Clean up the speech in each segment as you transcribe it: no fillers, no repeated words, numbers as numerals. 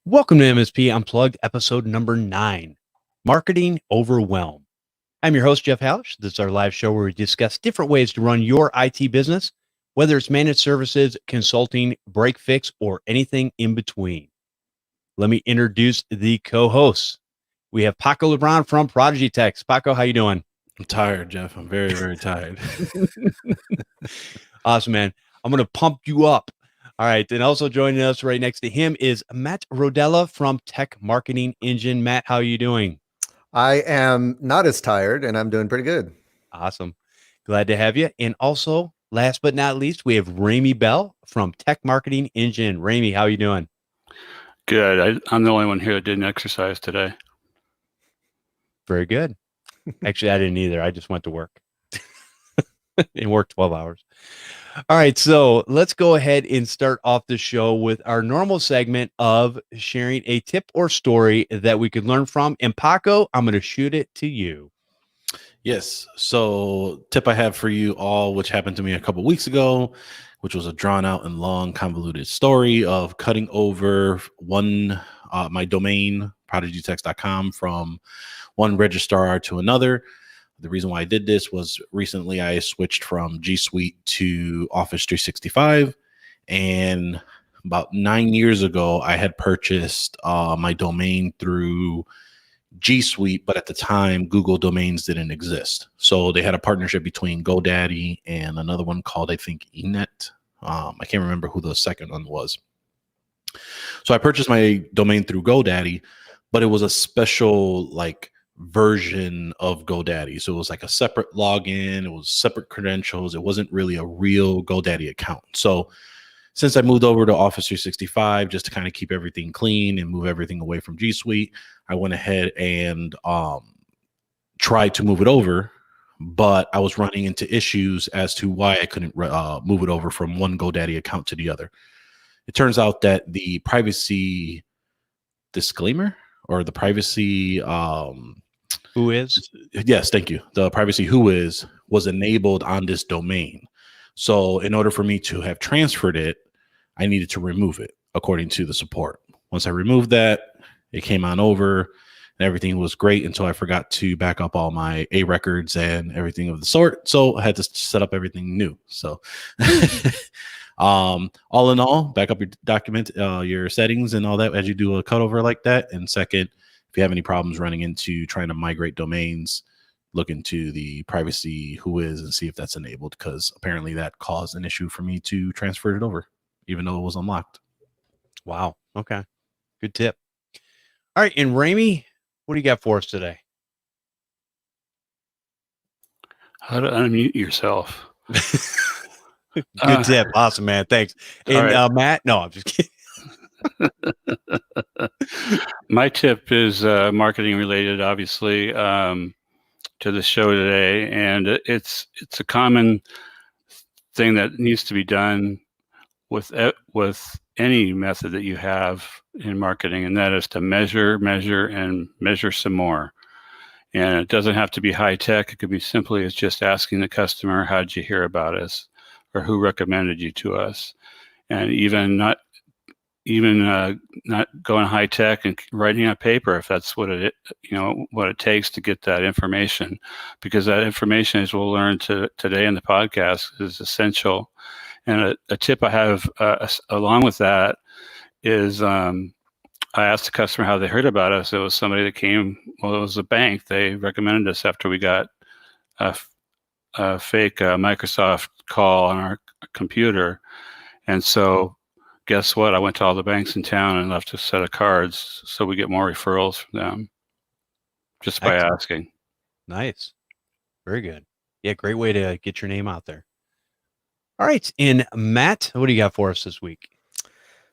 Welcome to MSP Unplugged, episode number 9, Marketing Overwhelm. I'm your host, Jeff Halash. This is our live show where we discuss different ways to run your IT business, whether it's managed services, consulting, break fix, or anything in between. Let me introduce the co-hosts. We have Paco Lebron from ProdigyTeks. Paco, how you doing? I'm tired, Jeff. I'm very, very tired. Awesome, man. I'm going to pump you up. All right. And also joining us right next to him is Matt Rodela from TechMarketingEngine. Matt, how are you doing? I am not as tired and I'm doing pretty good. Awesome. Glad to have you. And also, last but not least, we have Ramey Bell from TechMarketingEngine. Ramey, how are you doing? Good. I'm the only one here that didn't exercise today. Very good. Actually, I didn't either. I just went to work and worked 12 hours. All right, so let's go ahead and start off the show with our normal segment of sharing a tip or story that we could learn from. And Paco, I'm going to shoot it to you. Yes. So tip I have for you all, which happened to me a couple of weeks ago, which was a drawn out and long convoluted story of cutting over my domain, ProdigyTeks.com, from one registrar to another. The reason why I did this was recently I switched from G Suite to Office 365. And about 9 years ago, I had purchased my domain through G Suite, but at the time, Google domains didn't exist. So they had a partnership between GoDaddy and another one called, I think, eNet. I can't remember who the second one was. So I purchased my domain through GoDaddy, but it was a special version of GoDaddy. So it was like a separate login. It was separate credentials. It wasn't really a real GoDaddy account. So since I moved over to Office 365, just to kind of keep everything clean and move everything away from G Suite, I went ahead and tried to move it over, but I was running into issues as to why I couldn't move it over from one GoDaddy account to the other. It turns out that the privacy disclaimer or the privacy Who is? Yes, thank you. The privacy who is was enabled on this domain. So in order for me to have transferred it, I needed to remove it according to the support. Once I removed that, it came on over and everything was great until I forgot to back up all my A records and everything of the sort. So I had to set up everything new. So all in all, back up your document, your settings and all that as you do a cutover like that. And second, if you have any problems running into trying to migrate domains, look into the privacy who is and see if that's enabled, because apparently that caused an issue for me to transfer it over, even though it was unlocked. Wow. Okay. Good tip. All right. And Ramey, what do you got for us today? How to unmute yourself. Good tip. Awesome, man. Thanks. And right. Matt, no, I'm just kidding. My tip is marketing related, obviously, to the show today, and it's a common thing that needs to be done with any method that you have in marketing, and that is to measure, and measure some more. And it doesn't have to be high tech. It could be simply as just asking the customer, "How did you hear about us?" or "Who recommended you to us?" And even not going high tech and writing on paper if that's what it takes to get that information, because that information, as we'll learn today in the podcast, is essential. And a tip I have along with that is I asked the customer how they heard about us. It was somebody that came. Well, it was a bank. They recommended us after we got a fake Microsoft call on our computer, and so. Guess what? I went to all the banks in town and left a set of cards so we get more referrals from them just by asking. Nice. Very good. Yeah, great way to get your name out there. All right. And Matt, what do you got for us this week?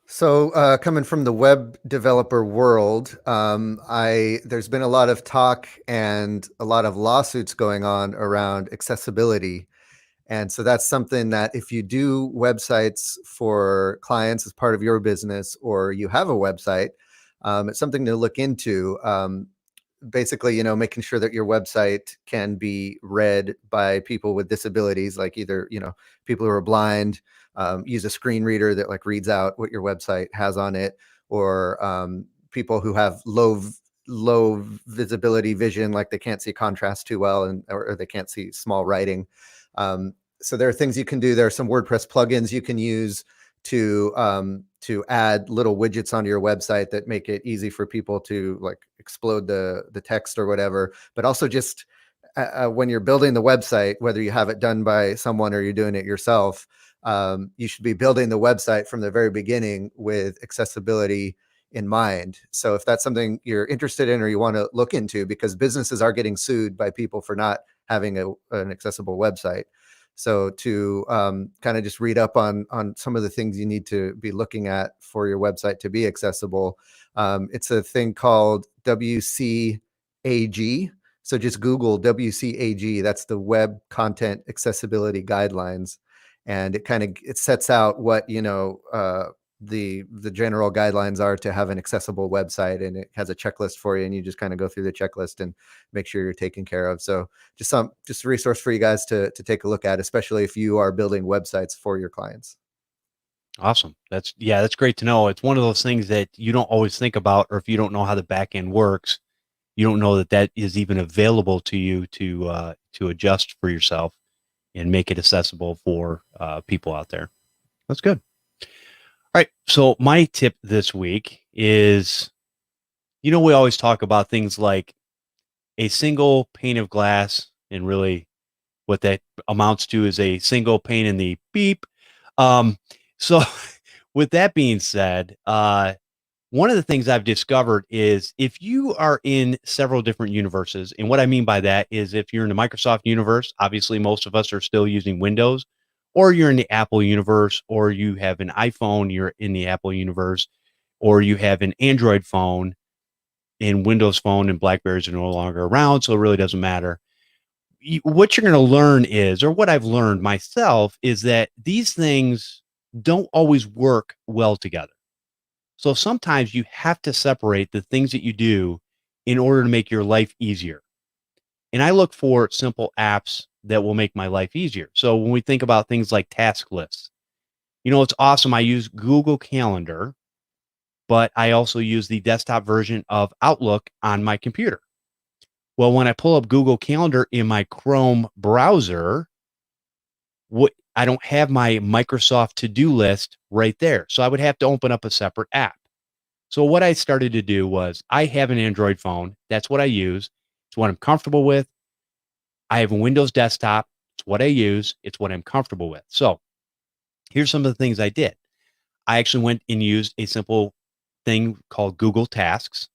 So coming from the web developer world, there's been a lot of talk and a lot of lawsuits going on around accessibility. And so that's something that if you do websites for clients as part of your business, or you have a website, it's something to look into. Basically, making sure that your website can be read by people with disabilities, like either, people who are blind, use a screen reader that reads out what your website has on it, or people who have low visibility vision, like they can't see contrast too well, or they can't see small writing. So there are things you can do. There are some WordPress plugins you can use to add little widgets onto your website that make it easy for people to like explode the text or whatever. But also just when you're building the website, whether you have it done by someone or you're doing it yourself, you should be building the website from the very beginning with accessibility in mind. So if that's something you're interested in or you want to look into, because businesses are getting sued by people for not having an accessible website. So to kind of just read up on some of the things you need to be looking at for your website to be accessible. It's a thing called WCAG. So just Google WCAG. That's the Web Content Accessibility Guidelines. And it sets out what, the general guidelines are to have an accessible website, and it has a checklist for you, and you just kind of go through the checklist and make sure you're taken care of. So just a resource for you guys to take a look at, especially if you are building websites for your clients. Awesome. That's great to know. It's one of those things that you don't always think about, or if you don't know how the back end works, you don't know that is even available to you to adjust for yourself and make it accessible for people out there. That's good. All right. So my tip this week is, we always talk about things like a single pane of glass, and really what that amounts to is a single pane in the beep. So with that being said, one of the things I've discovered is if you are in several different universes, and what I mean by that is if you're in the Microsoft universe, obviously most of us are still using Windows, or you're in the Apple universe, or you have an iPhone, you're in the Apple universe, or you have an Android phone, and Windows Phone and BlackBerries are no longer around, so it really doesn't matter. What you're going to learn is, or what I've learned myself, is that these things don't always work well together. So sometimes you have to separate the things that you do in order to make your life easier. And I look for simple apps that will make my life easier. So when we think about things like task lists, it's awesome. I use Google Calendar, but I also use the desktop version of Outlook on my computer. Well, when I pull up Google Calendar in my Chrome browser, I don't have my Microsoft to-do list right there. So I would have to open up a separate app. So what I started to do was, I have an Android phone. That's what I use. It's what I'm comfortable with. I have a Windows desktop. It's what I use. It's what I'm comfortable with. So here's some of the things I did. I actually went and used a simple thing called Google Tasks.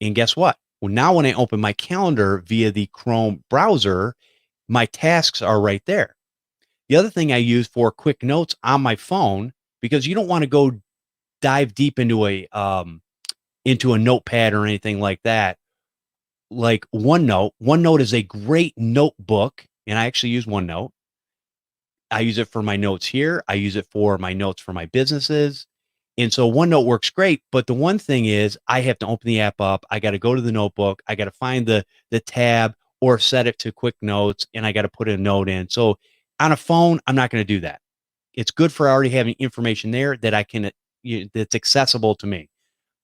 And guess what? Well, now when I open my calendar via the Chrome browser, my tasks are right there. The other thing I use for quick notes on my phone, because you don't want to go dive deep into a notepad or anything like that, like OneNote. OneNote is a great notebook, and I actually use OneNote. I use it for my notes here. I use it for my notes for my businesses. And so OneNote works great. But the one thing is, I have to open the app up. I got to go to the notebook. I got to find the tab or set it to quick notes, and I got to put a note in. So on a phone, I'm not going to do that. It's good for already having information there that I can, that's accessible to me.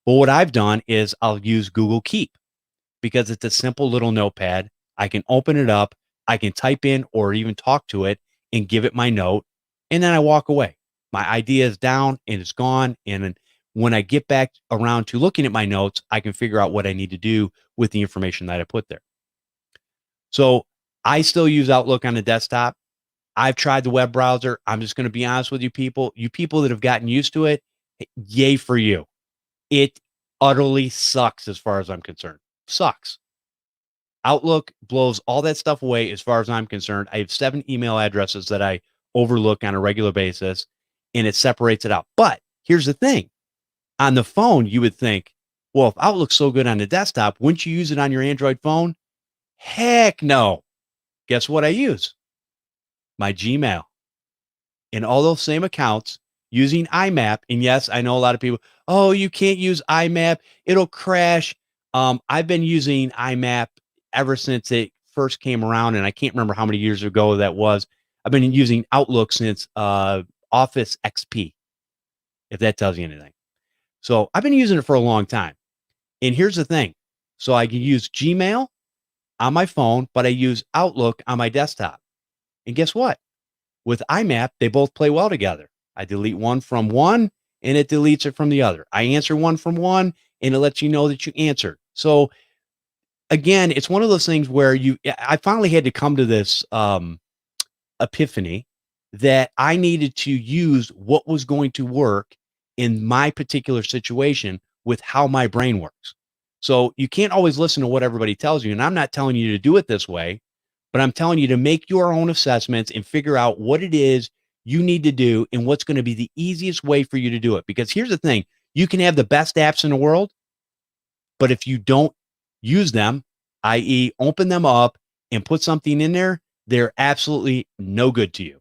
But what I've done is I'll use Google Keep, because it's a simple little notepad. I can open it up. I can type in or even talk to it and give it my note. And then I walk away. My idea is down and it's gone. And then when I get back around to looking at my notes, I can figure out what I need to do with the information that I put there. So I still use Outlook on the desktop. I've tried the web browser. I'm just going to be honest with you people that have gotten used to it, yay for you. It utterly sucks as far as I'm concerned. Sucks. Outlook blows all that stuff away as far as I'm concerned. I have 7 email addresses that I overlook on a regular basis, and it separates it out. But here's the thing. On the phone, you would think, well, if Outlook's so good on the desktop, wouldn't you use it on your Android phone? Heck no. Guess what I use? My Gmail. And all those same accounts using IMAP. And yes, I know a lot of people, oh, you can't use IMAP. It'll crash. I've been using IMAP ever since it first came around, and I can't remember how many years ago that was. I've been using Outlook since Office XP, if that tells you anything. So I've been using it for a long time. And here's the thing. So I can use Gmail on my phone, but I use Outlook on my desktop. And guess what? With IMAP, they both play well together. I delete one from one and it deletes it from the other. I answer one from one and it lets you know that you answered. So again, it's one of those things where I finally had to come to this epiphany that I needed to use what was going to work in my particular situation with how my brain works. So you can't always listen to what everybody tells you. And I'm not telling you to do it this way, but I'm telling you to make your own assessments and figure out what it is you need to do and what's going to be the easiest way for you to do it. Because here's the thing, you can have the best apps in the world, but if you don't use them, i.e. open them up and put something in there, they're absolutely no good to you.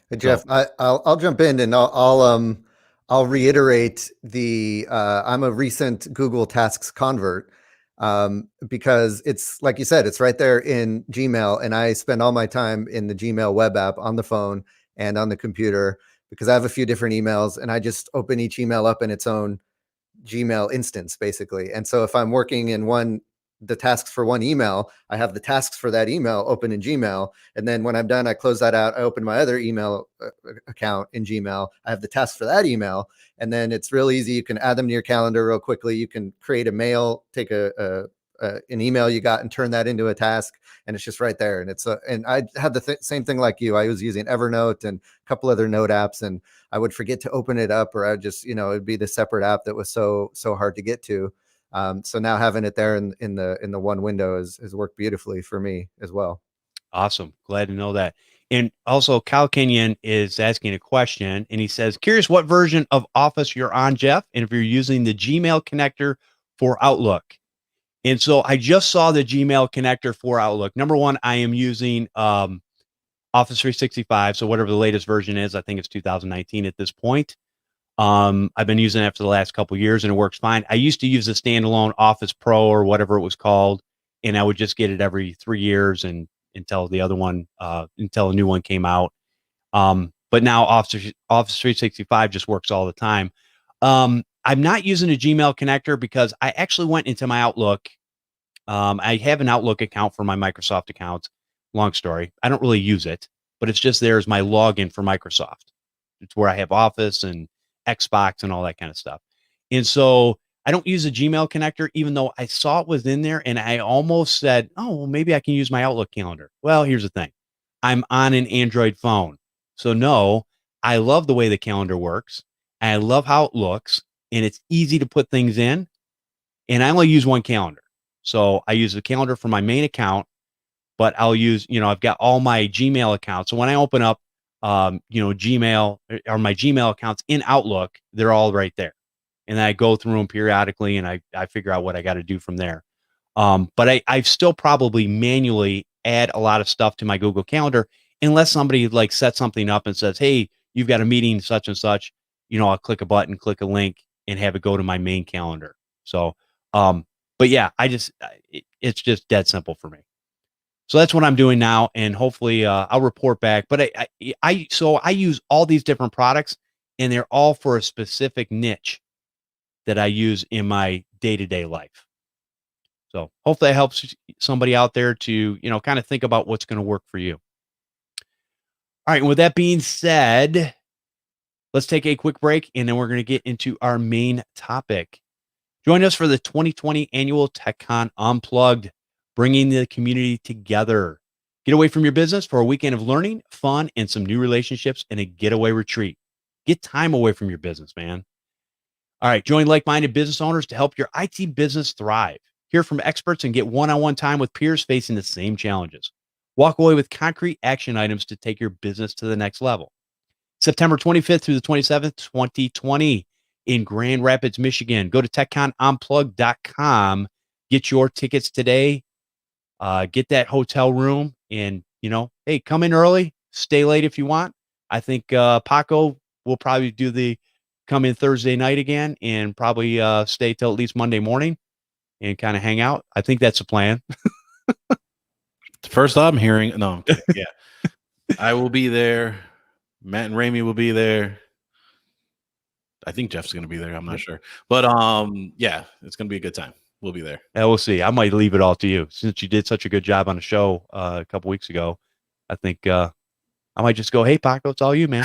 Hey, Jeff, I'll jump in and I'll reiterate I'm a recent Google Tasks convert because it's like you said, it's right there in Gmail, and I spend all my time in the Gmail web app on the phone and on the computer because I have a few different emails, and I just open each email up in its own Gmail instance, basically. And so if I'm working in the tasks for one email, I have the tasks for that email open in Gmail. And then when I'm done, I close that out. I open my other email account in Gmail. I have the tasks for that email. And then it's real easy. You can add them to your calendar real quickly. You can create a mail, take an email you got and turn that into a task. And it's just right there. And and I had the same thing like you. I was using Evernote and a couple other note apps, and I would forget to open it up, or I would just, it'd be the separate app that was so hard to get to. So now having it there in the one window has worked beautifully for me as well. Awesome. Glad to know that. And also Kyle Kenyon is asking a question, and he says, curious what version of Office you're on, Jeff, and if you're using the Gmail connector for Outlook. And so I just saw the Gmail connector for Outlook. Number one, I am using Office 365. So whatever the latest version is, I think it's 2019 at this point. I've been using it for the last couple of years and it works fine. I used to use the standalone Office Pro or whatever it was called, and I would just get it every 3 years and until a new one came out. But now Office 365 just works all the time. I'm not using a Gmail connector because I actually went into my Outlook. I have an Outlook account for my Microsoft accounts. Long story. I don't really use it, but it's just there as my login for Microsoft. It's where I have Office and Xbox and all that kind of stuff. And so I don't use a Gmail connector, even though I saw it was in there and I almost said, oh, well, maybe I can use my Outlook calendar. Well, here's the thing. I'm on an Android phone. So no, I love the way the calendar works. I love how it looks, and it's easy to put things in. And I only use one calendar. So I use the calendar for my main account, but I'll use, I've got all my Gmail accounts. So when I open up, Gmail or my Gmail accounts in Outlook, they're all right there. And I go through them periodically and I figure out what I got to do from there. But I still probably manually add a lot of stuff to my Google Calendar unless somebody like sets something up and says, hey, you've got a meeting such and such, I'll click a button, click a link and have it go to my main calendar. So, but yeah, it's just dead simple for me. So that's what I'm doing now, and hopefully I'll report back. But I use all these different products, and they're all for a specific niche that I use in my day-to-day life. So hopefully that helps somebody out there to, kind of think about what's going to work for you. All right, and with that being said, let's take a quick break, and then we're going to get into our main topic. Join us for the 2020 annual TechCon Unplugged, bringing the community together. Get away from your business for a weekend of learning, fun, and some new relationships in a getaway retreat. Get time away from your business, man. All right, join like-minded business owners to help your IT business thrive. Hear from experts and get one-on-one time with peers facing the same challenges. Walk away with concrete action items to take your business to the next level. September 25th through the 27th, 2020 in Grand Rapids, Michigan. Go to techconunplugged.com. Get your tickets today. Get that hotel room and, hey, come in early, stay late if you want. I think Paco will probably come in Thursday night again and probably stay till at least Monday morning and kind of hang out. I think that's the plan. First I'm hearing, no, I'm kidding. Yeah, I will be there. Matt and Ramey will be there. I think Jeff's going to be there. I'm not sure, but yeah, it's going to be a good time. We'll be there. Yeah, we'll see. I might leave it all to you since you did such a good job on the show a couple weeks ago. I think I might just go, hey, Paco, it's all you, man.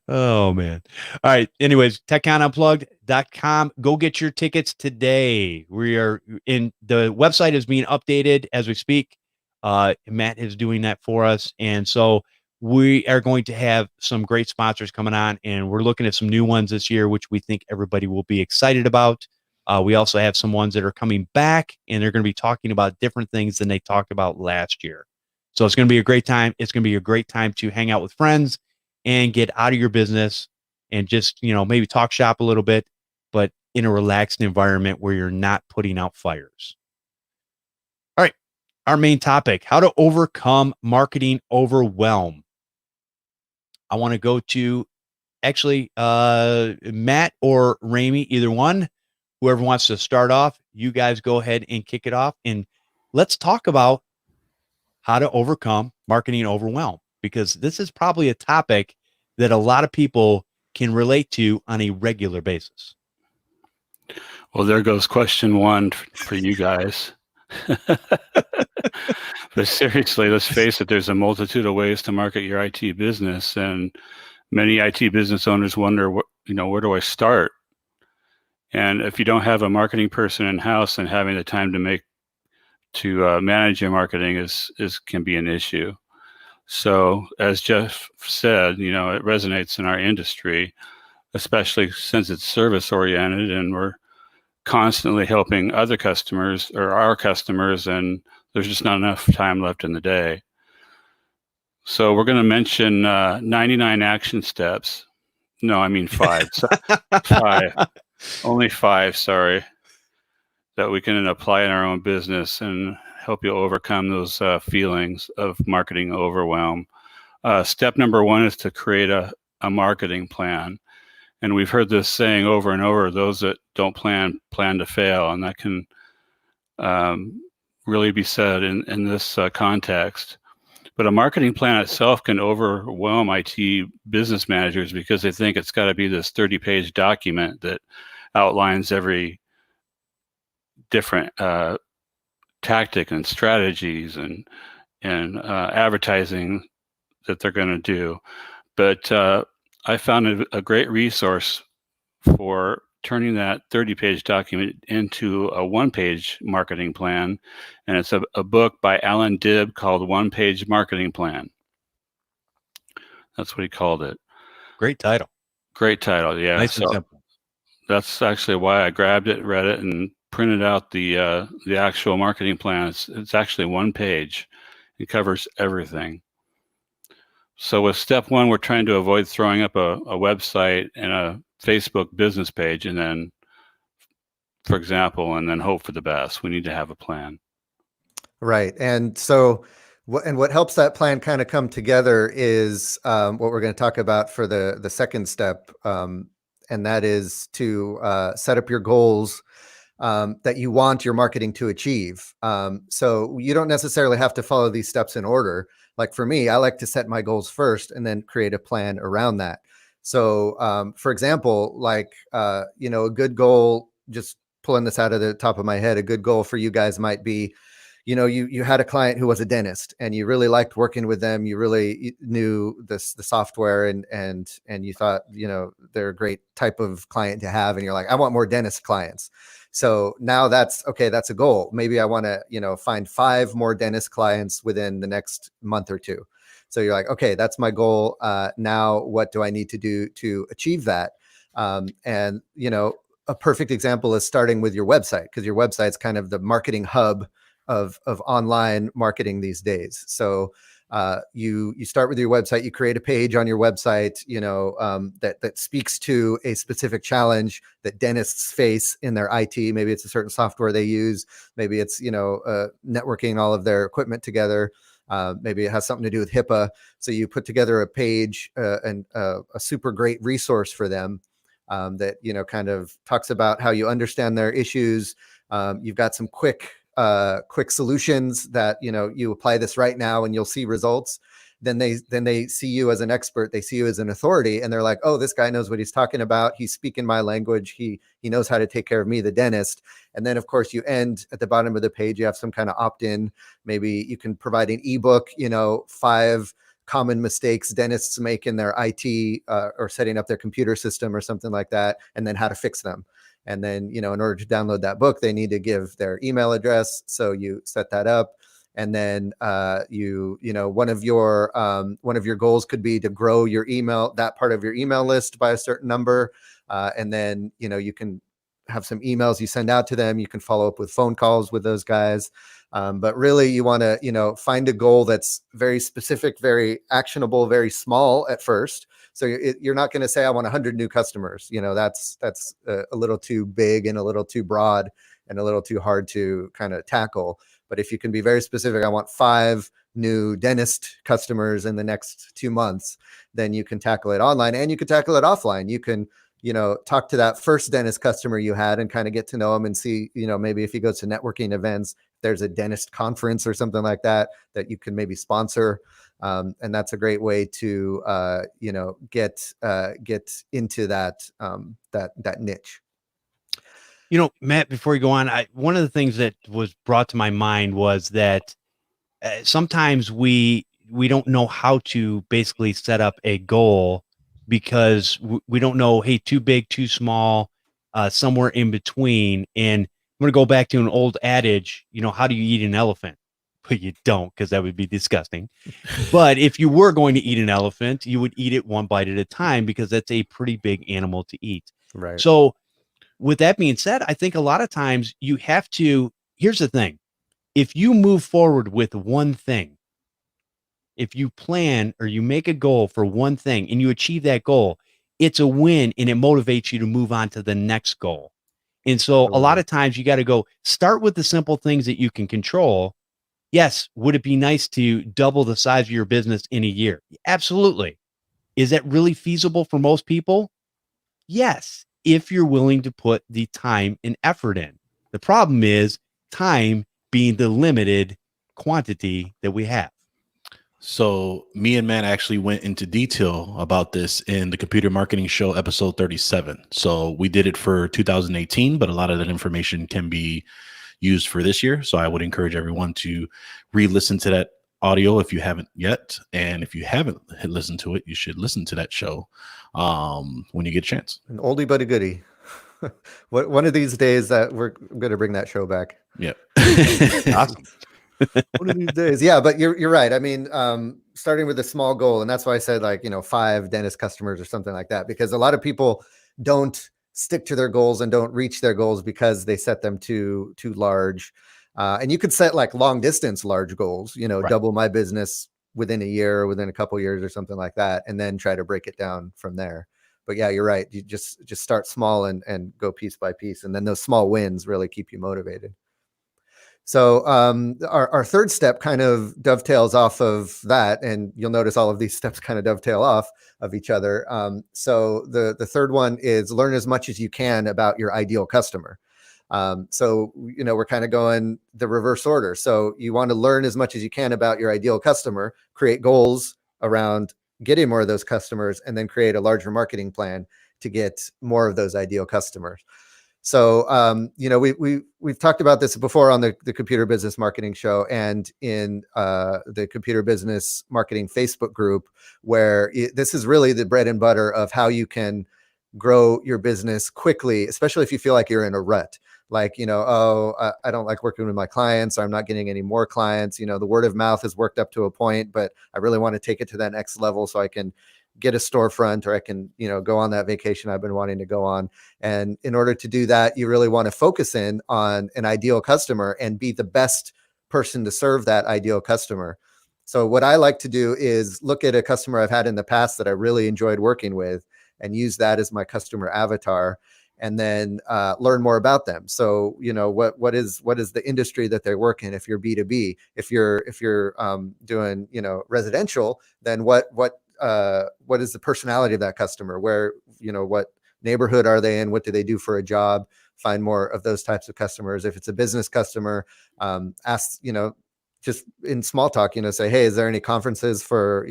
Oh, man. All right. Anyways, TechConUnplugged.com. Go get your tickets today. We are in the website is being updated as we speak. Matt is doing that for us. And so we are going to have some great sponsors coming on, and we're looking at some new ones this year, which we think everybody will be excited about. We also have some ones that are coming back, and they're going to be talking about different things than they talked about last year. So it's going to be a great time. It's going to be a great time to hang out with friends and get out of your business and just, maybe talk shop a little bit, but in a relaxed environment where you're not putting out fires. All right. Our main topic, how to overcome marketing overwhelm. I want to go to actually Matt or Ramey, either one, whoever wants to start off. You guys go ahead and kick it off, and let's talk about how to overcome marketing overwhelm, because this is probably a topic that a lot of people can relate to on a regular basis. Well, there goes question one for you guys. But seriously, let's face it, there's a multitude of ways to market your IT business, and many IT business owners wonder, where do I start? And if you don't have a marketing person in-house, and having the time to manage your marketing can be an issue. So as Jeff said, it resonates in our industry, especially since it's service oriented and we're constantly helping other customers or our customers, and there's just not enough time left in the day. So we're going to mention 99 action steps. No, I mean 5. So 5. Only 5, sorry, that we can apply in our own business and help you overcome those feelings of marketing overwhelm. Step number 1 is to create a marketing plan. And we've heard this saying over and over, those that don't plan to fail. And that can really be said in this context. But a marketing plan itself can overwhelm IT business managers because they think it's got to be this 30-page document that outlines every different tactic and strategies and advertising that they're going to do. But I found a great resource for turning that 30-page document into a 1-page marketing plan. And it's a book by Alan Dibb called One Page Marketing Plan. That's what he called it. Great title. Great title, yeah. Nice and simple. That's actually why I grabbed it, read it, and printed out the actual marketing plan. It's actually 1 page. It covers everything. So with step 1, we're trying to avoid throwing up a website and a Facebook business page, and then, for example, and then hope for the best. We need to have a plan. Right. And so what helps that plan kind of come together is what we're going to talk about for the second step. And that is to set up your goals that you want your marketing to achieve. So you don't necessarily have to follow these steps in order. Like for me, I like to set my goals first and then create a plan around that. So for example, like, a good goal, just pulling this out of the top of my head, a good goal for you guys might be, you had a client who was a dentist and you really liked working with them. You really knew the software and you thought, they're a great type of client to have. And you're like, I want more dentist clients. So now that's okay. That's a goal. Maybe I want to, find 5 more dentist clients within the next month or 2. So you're like, okay, that's my goal. Now what do I need to do to achieve that? And, a perfect example is starting with your website, because your website's kind of the marketing hub of online marketing these days. So you start with your website, you create a page on your website, that speaks to a specific challenge that dentists face in their IT. Maybe it's a certain software they use. Maybe it's, networking all of their equipment together. Maybe it has something to do with HIPAA. So you put together a page and a super great resource for them that, kind of talks about how you understand their issues. You've got some quick solutions that, you apply this right now and you'll see results. then they see you as an expert, they see you as an authority, and they're like, oh, this guy knows what he's talking about. He's speaking my language. He knows how to take care of me, the dentist. And then of course you end at the bottom of the page, you have some kind of opt-in. Maybe you can provide an ebook, 5 common mistakes dentists make in their IT or setting up their computer system or something like that, and then how to fix them. And then, in order to download that book, they need to give their email address. So you set that up. And then one of your goals could be to grow your email, that part of your email list by a certain number. And then, you can have some emails you send out to them. You can follow up with phone calls with those guys. But really you want to, find a goal that's very specific, very actionable, very small at first. So you're not going to say, I want 100 new customers. That's a little too big and a little too broad and a little too hard to kind of tackle. But if you can be very specific, I want 5 new dentist customers in the next 2 months, then you can tackle it online and you can tackle it offline. You can, talk to that first dentist customer you had and kind of get to know them and see, maybe if he goes to networking events, there's a dentist conference or something like that you can maybe sponsor. And that's a great way to, get into that niche. Matt, before you go on, one of the things that was brought to my mind was that sometimes we don't know how to basically set up a goal because we don't know, hey, too big, too small, somewhere in between. And I'm going to go back to an old adage, how do you eat an elephant? But you don't, because that would be disgusting. But if you were going to eat an elephant, you would eat it one bite at a time because that's a pretty big animal to eat. Right. So with that being said, I think a lot of times you have to, here's the thing. If you move forward with one thing, if you plan or you make a goal for one thing and you achieve that goal, it's a win and it motivates you to move on to the next goal. And so a lot of times you got to go start with the simple things that you can control. Yes. Would it be nice to double the size of your business in a year? Absolutely. Is that really feasible for most people? Yes. If you're willing to put the time and effort in. The problem is time being the limited quantity that we have. So me and Matt actually went into detail about this in the Computer Marketing Show episode 37. So we did it for 2018, but a lot of that information can be used for this year. So I would encourage everyone to re-listen to that audio if you haven't yet. And if you haven't listened to it, you should listen to that show when you get a chance. An oldie but a goodie. One of these days that we're going to bring that show back. Yeah. Awesome. One of these days. Yeah, but you're right. I mean, starting with a small goal, and that's why I said 5 dentist customers or something like that, because a lot of people don't stick to their goals and don't reach their goals because they set them too large. And you could set like long distance large goals, Right. Double my business within a year or within a couple of years or something like that, and then try to break it down from there. But yeah, you're right. You just start small and go piece by piece, and then those small wins really keep you motivated. So our third step kind of dovetails off of that, and you'll notice all of these steps kind of dovetail off of each other. So the third one is learn as much as you can about your ideal customer. So we're kind of going the reverse order. So you want to learn as much as you can about your ideal customer, create goals around getting more of those customers, and then create a larger marketing plan to get more of those ideal customers. So, we've talked about this before on the Computer Business Marketing Show and in the Computer Business Marketing Facebook group, where this is really the bread and butter of how you can grow your business quickly, especially if you feel like you're in a rut. Like, I don't like working with my clients, or I'm not getting any more clients. The word of mouth has worked up to a point, but I really want to take it to that next level so I can get a storefront, or I can, go on that vacation I've been wanting to go on. And in order to do that, you really want to focus in on an ideal customer and be the best person to serve that ideal customer. So what I like to do is look at a customer I've had in the past that I really enjoyed working with and use that as my customer avatar, and then learn more about them. So, what is the industry that they work in? If you're B2B, if you're doing, residential, then what is the personality of that customer? Where, what neighborhood are they in? What do they do for a job? Find more of those types of customers. If it's a business customer, ask, just in small talk, say, hey, is there any conferences for,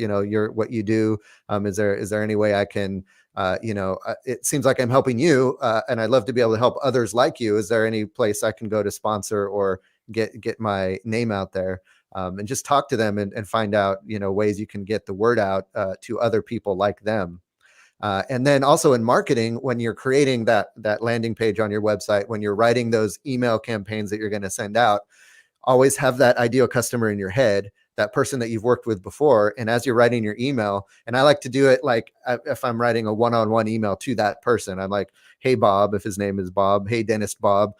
what you do? Is there any way I can, it seems like I'm helping you, and I'd love to be able to help others like you. Is there any place I can go to sponsor or get my name out there? And just talk to them and find out, ways you can get the word out to other people like them. And then also in marketing, when you're creating that landing page on your website, when you're writing those email campaigns that you're going to send out, always have that ideal customer in your head, that person that you've worked with before. And as you're writing your email, and I like to do it like if I'm writing a one-on-one email to that person, I'm like, hey, Bob, if his name is Bob, hey, dentist Bob.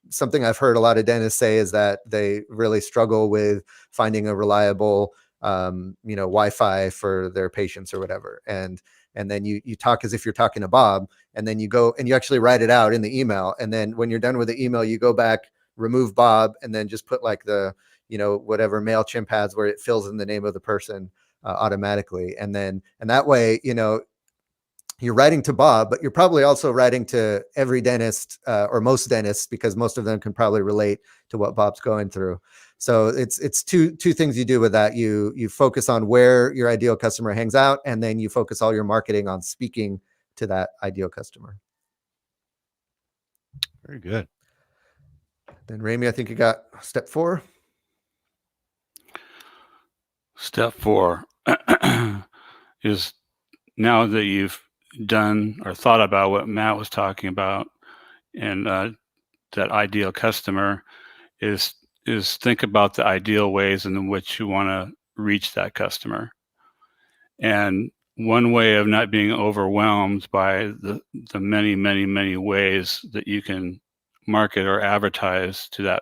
Something I've heard a lot of dentists say is that they really struggle with finding a reliable Wi-Fi for their patients or whatever. And then you talk as if you're talking to Bob, and then you go and you actually write it out in the email. And then when you're done with the email, you go back, remove Bob, and then just put like the, whatever MailChimp has where it fills in the name of the person automatically. And that way, you're writing to Bob, but you're probably also writing to every dentist or most dentists, because most of them can probably relate to what Bob's going through. So it's two things you do with that. You focus on where your ideal customer hangs out, and then you focus all your marketing on speaking to that ideal customer. Very good. Then Ramey, I think you got step 4. Step 4 is, now that you've done or thought about what Matt was talking about, and that ideal customer, is think about the ideal ways in which you want to reach that customer. And one way of not being overwhelmed by the many, many, many ways that you can market or advertise to that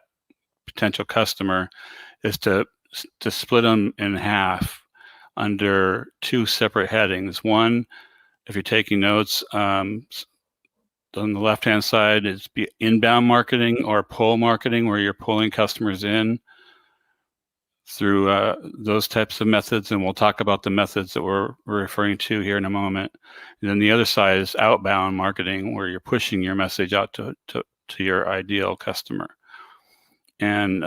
potential customer is to split them in half under 2 separate headings. One, if you're taking notes, on the left-hand side, it's inbound marketing or pull marketing, where you're pulling customers in through those types of methods. And we'll talk about the methods that we're referring to here in a moment. And then the other side is outbound marketing, where you're pushing your message out to your ideal customer. And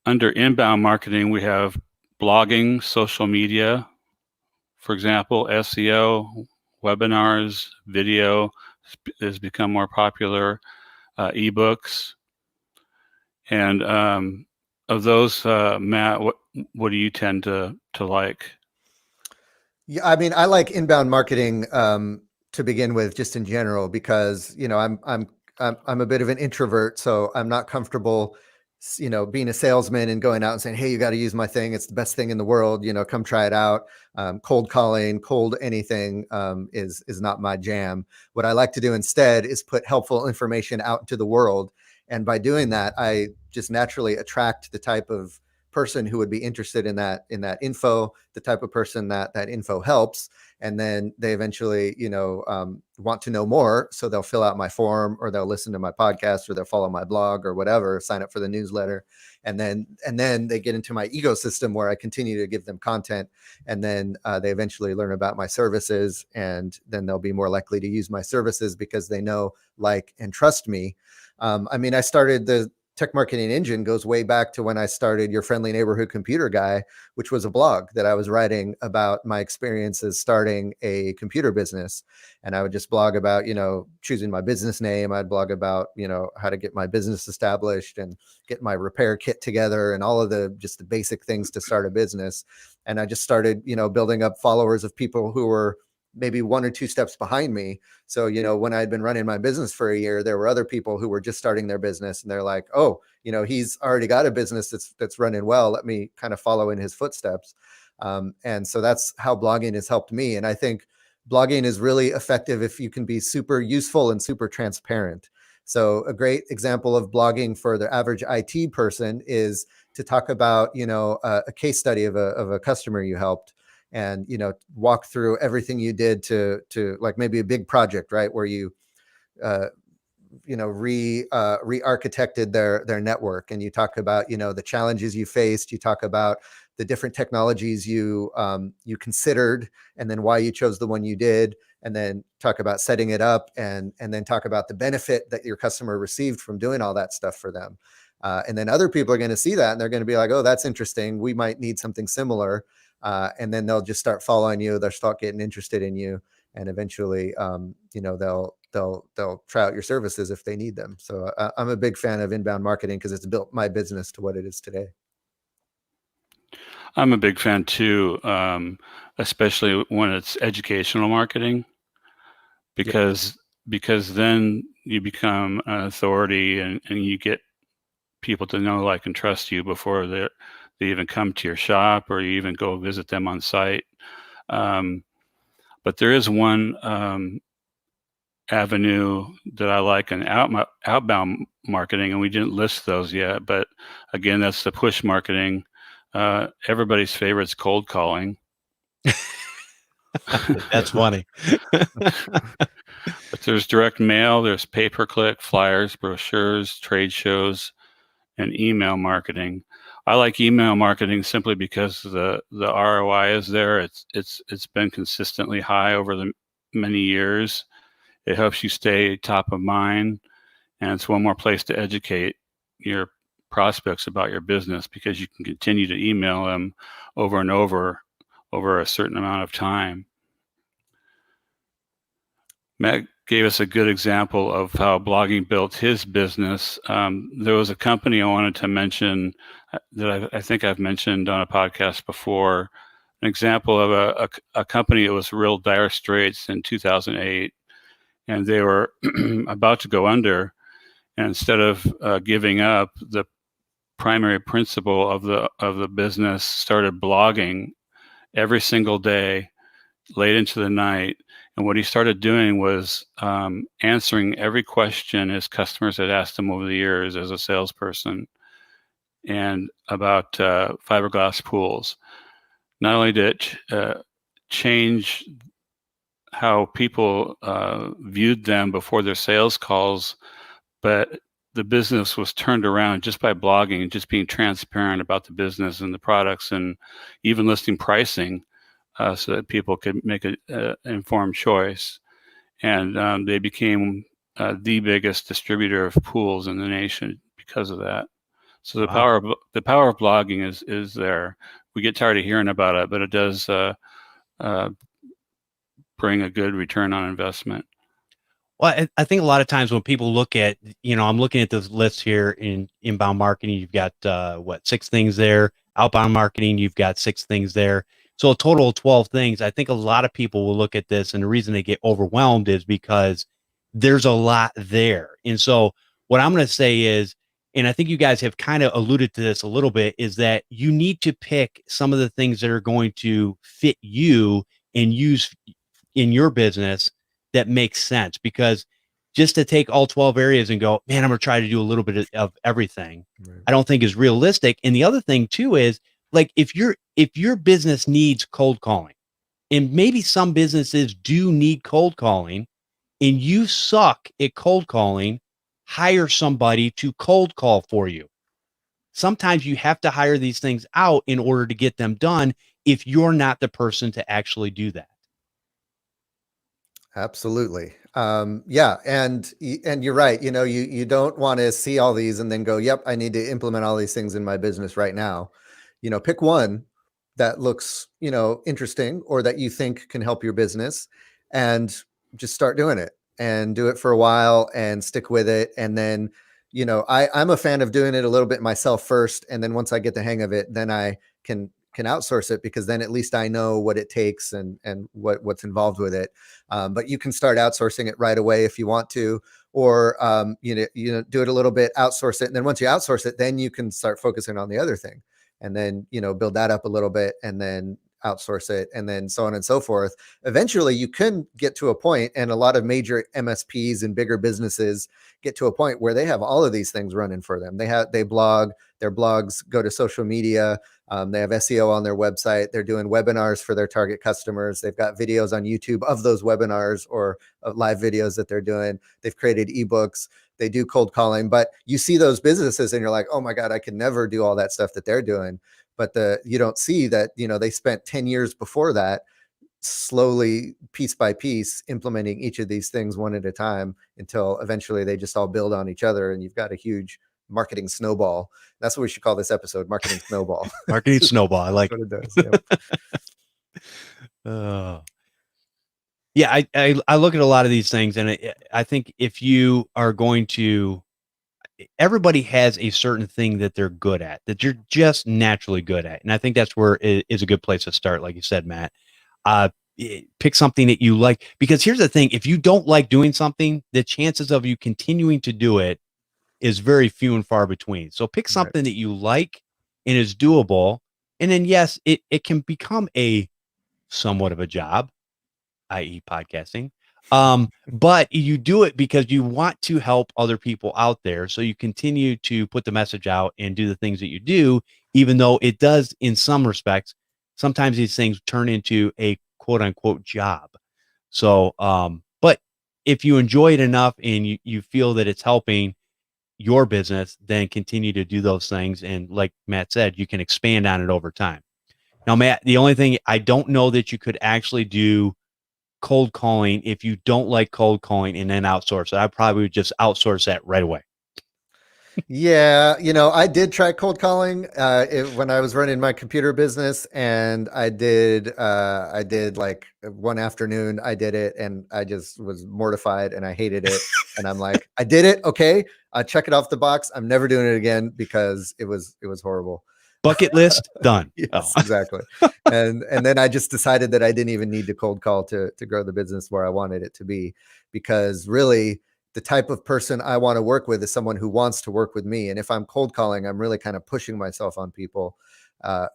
under inbound marketing, we have blogging, social media, for example, SEO, webinars, video has become more popular, ebooks. And of those, Matt, what do you tend to like? Yeah, I mean, I like inbound marketing to begin with, just in general, because I'm a bit of an introvert, so I'm not comfortable, being a salesman and going out and saying, hey, you got to use my thing. It's the best thing in the world. Come try it out. Cold calling, cold anything is not my jam. What I like to do instead is put helpful information out into the world. And by doing that, I just naturally attract the type of person who would be interested in that info, the type of person that info helps. And then they eventually, want to know more. So they'll fill out my form, or they'll listen to my podcast, or they'll follow my blog or whatever, sign up for the newsletter. And then they get into my ecosystem, where I continue to give them content. And then they eventually learn about my services, and then they'll be more likely to use my services because they know, like, and trust me. I started the TechMarketingEngine goes way back to when I started Your Friendly Neighborhood Computer Guy, which was a blog that I was writing about my experiences starting a computer business. And I would just blog about, choosing my business name. I'd blog about, how to get my business established and get my repair kit together, and all of the basic things to start a business. And I just started, building up followers of people who were maybe 1 or 2 steps behind me. So, when I'd been running my business for a year, there were other people who were just starting their business, and they're like, oh, he's already got a business that's running well. Let me kind of follow in his footsteps. And so that's how blogging has helped me. And I think blogging is really effective if you can be super useful and super transparent. So a great example of blogging for the average IT person is to talk about, a case study of a customer you helped, and walk through everything you did to like maybe a big project, right, where you re-architected their network, and you talk about the challenges you faced, you talk about the different technologies you considered, and then why you chose the one you did, and then talk about setting it up, and then talk about the benefit that your customer received from doing all that stuff for them. And then other people are going to see that and they're going to be like, oh, that's interesting. We might need something similar. And then they'll just start following you. They'll start getting interested in you. And eventually, they'll try out your services if they need them. So I'm a big fan of inbound marketing because it's built my business to what it is today. I'm a big fan too, especially when it's educational marketing, because then you become an authority and you get people to know, like, and trust you before they even come to your shop or you even go visit them on site. But there is one avenue that I like in outbound marketing, and we didn't list those yet. But again, that's the push marketing. Everybody's favorite is cold calling. That's funny. But there's direct mail, there's pay-per-click, flyers, brochures, trade shows, and email marketing. I like email marketing simply because the ROI is there. It's been consistently high over the many years. It helps you stay top of mind, and it's one more place to educate your prospects about your business because you can continue to email them over and over a certain amount of time. Matt gave us a good example of how blogging built his business. There was a company I wanted to mention that I think I've mentioned on a podcast before, an example of a company that was real dire straits in 2008, and they were about to go under. And instead of giving up, the primary principal of the business started blogging every single day, late into the night. And what he started doing was answering every question his customers had asked him over the years as a salesperson, and about fiberglass pools. Not only did it change how people viewed them before their sales calls, but the business was turned around just by blogging and just being transparent about the business and the products, and even listing pricing so that people could make an informed choice. And they became the biggest distributor of pools in the nation because of that. So the power of blogging is there. We get tired of hearing about it, but it does bring a good return on investment. Well, I think a lot of times when people look at, I'm looking at this list here in inbound marketing, you've got 6 things there. Outbound marketing, you've got 6 things there. So a total of 12 things. I think a lot of people will look at this, and the reason they get overwhelmed is because there's a lot there. And so what I'm going to say is, and I think you guys have kind of alluded to this a little bit, is that you need to pick some of the things that are going to fit you and use in your business that makes sense, because just to take all 12 areas and go, man, I'm going to try to do a little bit of everything, right, I don't think is realistic. And the other thing too is, like, if your business needs cold calling, and maybe some businesses do need cold calling, and you suck at cold calling, hire somebody to cold call for you. Sometimes you have to hire these things out in order to get them done if you're not the person to actually do that. Absolutely. Yeah. And you're right. You don't want to see all these and then go, yep, I need to implement all these things in my business right now. Pick one that looks, interesting, or that you think can help your business, and just start doing it, and do it for a while and stick with it. And then, I'm a fan of doing it a little bit myself first. And then once I get the hang of it, then I can outsource it, because then at least I know what it takes and what's involved with it. But you can start outsourcing it right away if you want to, or do it a little bit, outsource it, and then once you outsource it, then you can start focusing on the other thing, and then build that up a little bit, and then outsource it, and then so on and so forth. Eventually you can get to a point, and a lot of major MSPs and bigger businesses get to a point where they have all of these things running for them. They blog, their blogs go to social media. They have SEO on their website. They're doing webinars for their target customers. They've got videos on YouTube of those webinars, or live videos that they're doing. They've created ebooks. They do cold calling, but you see those businesses and you're like, oh my God, I could never do all that stuff that they're doing. But you don't see that, they spent 10 years before that, slowly, piece by piece, implementing each of these things one at a time, until eventually they just all build on each other, and you've got a huge marketing snowball. That's what we should call this episode, marketing snowball. Marketing snowball. I like what it does. Yep. Yeah, I look at a lot of these things, and I think if you are going to, everybody has a certain thing that they're good at, that you're just naturally good at, and I think that's where it is a good place to start. Like you said, Matt, pick something that you like, because here's the thing: if you don't like doing something, the chances of you continuing to do it is very few and far between. So pick something that you like and is doable, and then yes, it can become a somewhat of a job, i.e. podcasting. But you do it because you want to help other people out there. So you continue to put the message out and do the things that you do, even though it does, in some respects, sometimes these things turn into a quote unquote job. So, but if you enjoy it enough and you feel that it's helping your business, then continue to do those things. And like Matt said, you can expand on it over time. Now, Matt, the only thing, I don't know that you could actually do cold calling if you don't like cold calling and then outsource it. I probably would just outsource that right away. Yeah, I did try cold calling when I was running my computer business, and I did like one afternoon I did it, and I just was mortified and I hated it. And I'm like, I did it. Okay. I check it off the box. I'm never doing it again because it was horrible. Bucket list done. Yes, exactly. And then I just decided that I didn't even need to cold call to grow the business where I wanted it to be, because really the type of person I want to work with is someone who wants to work with me. And if I'm cold calling, I'm really kind of pushing myself on people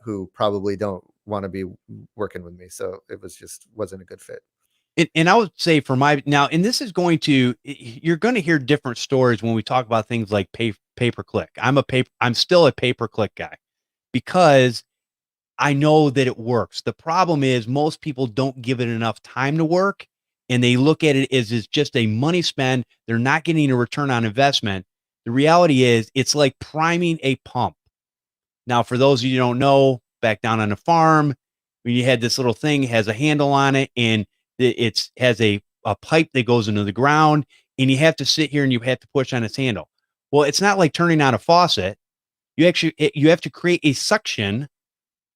who probably don't want to be working with me. So it wasn't a good fit. And I would say for now, and this is you're going to hear different stories when we talk about things like pay-per-click. I'm still a pay-per-click guy, because I know that it works. The problem is most people don't give it enough time to work, and they look at it as it's just a money spend. They're not getting a return on investment. The reality is it's like priming a pump. Now, for those of you who don't know, back down on the farm, when you had this little thing, has a handle on it, and it has a pipe that goes into the ground, and you have to sit here and you have to push on its handle. Well, it's not like turning on a faucet. You have to create a suction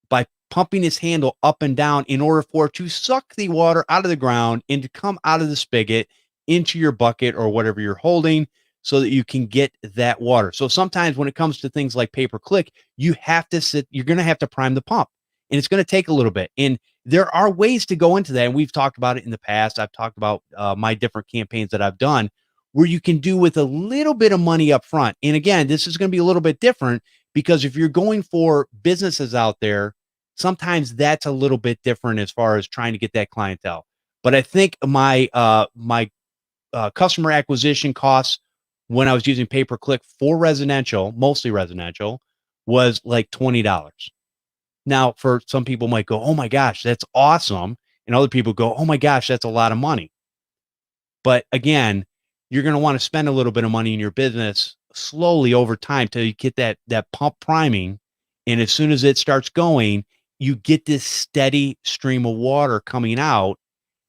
by pumping this handle up and down in order for it to suck the water out of the ground and to come out of the spigot into your bucket or whatever you're holding, so that you can get that water. So sometimes when it comes to things like pay-per-click, you're going to have to prime the pump, and it's going to take a little bit. And there are ways to go into that. And we've talked about it in the past. I've talked about my different campaigns that I've done, where you can do with a little bit of money up front. And again, this is going to be a little bit different, because if you're going for businesses out there, sometimes that's a little bit different as far as trying to get that clientele. But I think my customer acquisition costs when I was using pay-per-click for residential, mostly residential, was like $20. Now, for some people might go, oh my gosh, that's awesome. And other people go, oh my gosh, that's a lot of money. But again, you're going to want to spend a little bit of money in your business slowly over time till you get that pump priming. And as soon as it starts going, you get this steady stream of water coming out,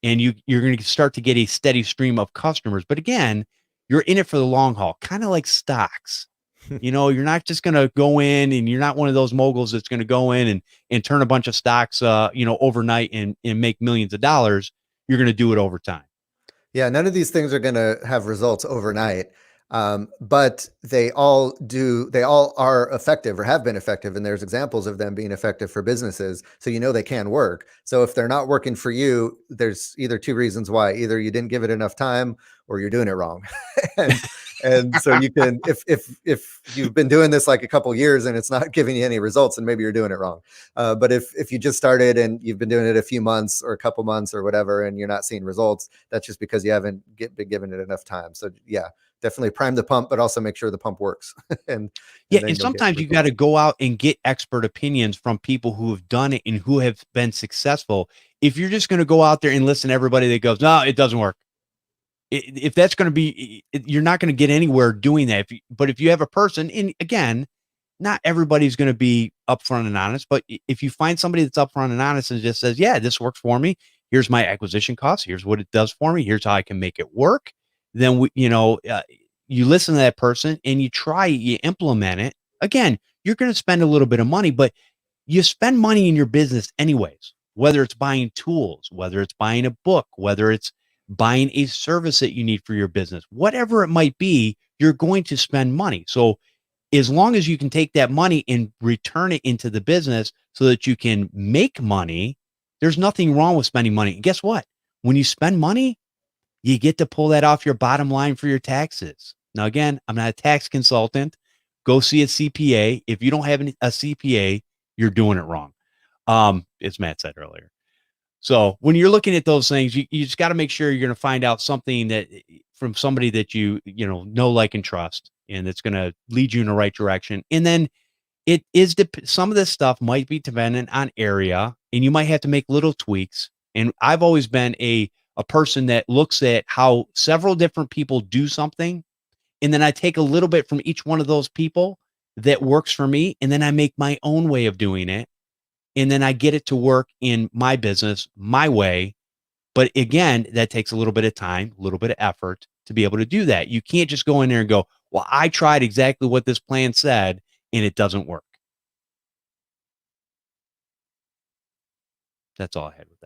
and you're going to start to get a steady stream of customers. But again, you're in it for the long haul, kind of like stocks. You're not just going to go in, and you're not one of those moguls that's going to go in and turn a bunch of stocks, overnight and make millions of dollars. You're going to do it over time. Yeah, none of these things are going to have results overnight, but they all are effective or have been effective. And there's examples of them being effective for businesses. So they can work. So if they're not working for you, there's either two reasons why. Either you didn't give it enough time, or you're doing it wrong. and so you can, if you've been doing this like a couple years and it's not giving you any results, then maybe you're doing it wrong. But if you just started and you've been doing it a few months or a couple months or whatever, and you're not seeing results, that's just because you haven't been given it enough time. So yeah, definitely prime the pump, but also make sure the pump works. and sometimes you got to go out and get expert opinions from people who have done it and who have been successful. If you're just going to go out there and listen to everybody that goes, no, it doesn't work. If that's going to be, you're not going to get anywhere doing that. But if you have a person, and again, not everybody's going to be upfront and honest, but if you find somebody that's upfront and honest and just says, yeah, this works for me, here's my acquisition costs, here's what it does for me, here's how I can make it work, then you listen to that person and you try it, you implement it. Again, you're going to spend a little bit of money, but you spend money in your business anyways, whether it's buying tools, whether it's buying a book, whether it's buying a service that you need for your business, whatever it might be, you're going to spend money. So as long as you can take that money and return it into the business so that you can make money, there's nothing wrong with spending money. And guess what? When you spend money, you get to pull that off your bottom line for your taxes. Now, again, I'm not a tax consultant. Go see a CPA. If you don't have a CPA, you're doing it wrong. As Matt said earlier. So when you're looking at those things, you just got to make sure you're going to find out something that from somebody that you know, like, and trust, and that's going to lead you in the right direction. And then it is some of this stuff might be dependent on area, and you might have to make little tweaks. And I've always been a person that looks at how several different people do something, and then I take a little bit from each one of those people that works for me, and then I make my own way of doing it. And then I get it to work in my business, my way. But again, that takes a little bit of time, a little bit of effort to be able to do that. You can't just go in there and go, well, I tried exactly what this plan said and it doesn't work. That's all I had with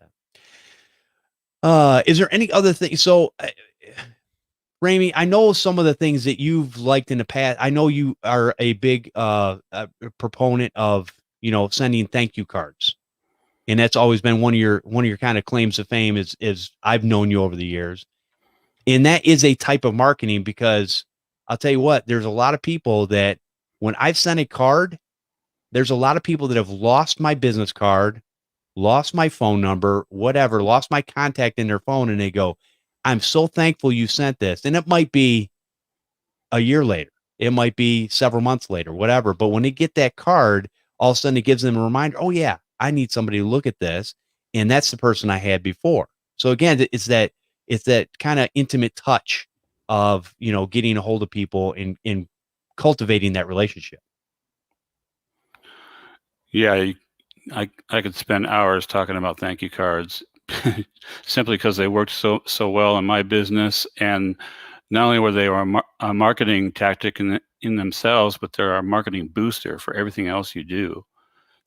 that. Is there any other thing? So, Ramey, I know some of the things that you've liked in the past. I know you are a big proponent of, sending thank you cards. And that's always been one of your kind of claims to fame is I've known you over the years. And that is a type of marketing, because I'll tell you what, there's a lot of people that when I've sent a card, there's a lot of people that have lost my business card, lost my phone number, whatever, lost my contact in their phone. And they go, I'm so thankful you sent this. And it might be a year later. It might be several months later, whatever. But when they get that card, all of a sudden it gives them a reminder, oh yeah, I need somebody to look at this. And that's the person I had before. So again, it's that kind of intimate touch of, getting a hold of people and cultivating that relationship. Yeah, I could spend hours talking about thank you cards simply because they worked so well in my business. And not only were they a marketing tactic in themselves, but they're a marketing booster for everything else you do.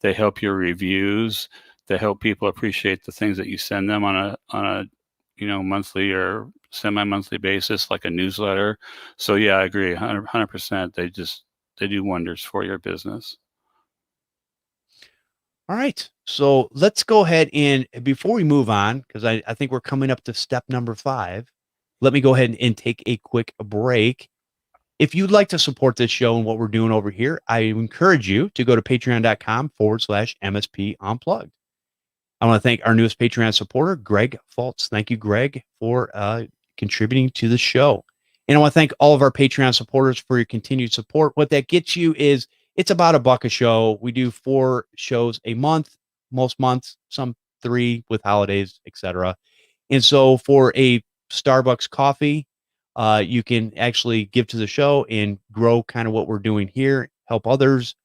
They help your reviews. They help people appreciate the things that you send them on a monthly or semi-monthly basis, like a newsletter. So yeah, I agree, 100%. They do wonders for your business. All right. So let's go ahead and before we move on, because I think we're coming up to step number 5, let me go ahead and take a quick break. If you'd like to support this show and what we're doing over here, I encourage you to go to patreon.com/MSP Unplugged. I want to thank our newest Patreon supporter, Greg Fultz. Thank you, Greg, for contributing to the show. And I want to thank all of our Patreon supporters for your continued support. What that gets you is it's about $1 a show. We do 4 shows a month, most months, some 3 with holidays, etc. And so for a Starbucks coffee, you can actually give to the show and grow kind of what we're doing here, help others,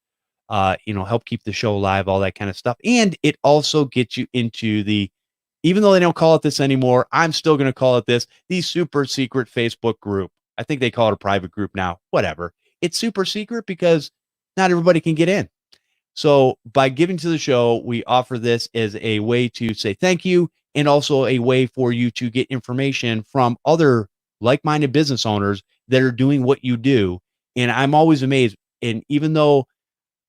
help keep the show alive, all that kind of stuff. And it also gets you into even though they don't call it this anymore, I'm still going to call it this, the super secret Facebook group. I think they call it a private group now, whatever. It's super secret because not everybody can get in. So by giving to the show, we offer this as a way to say thank you, and also a way for you to get information from other like-minded business owners that are doing what you do. And I'm always amazed. And even though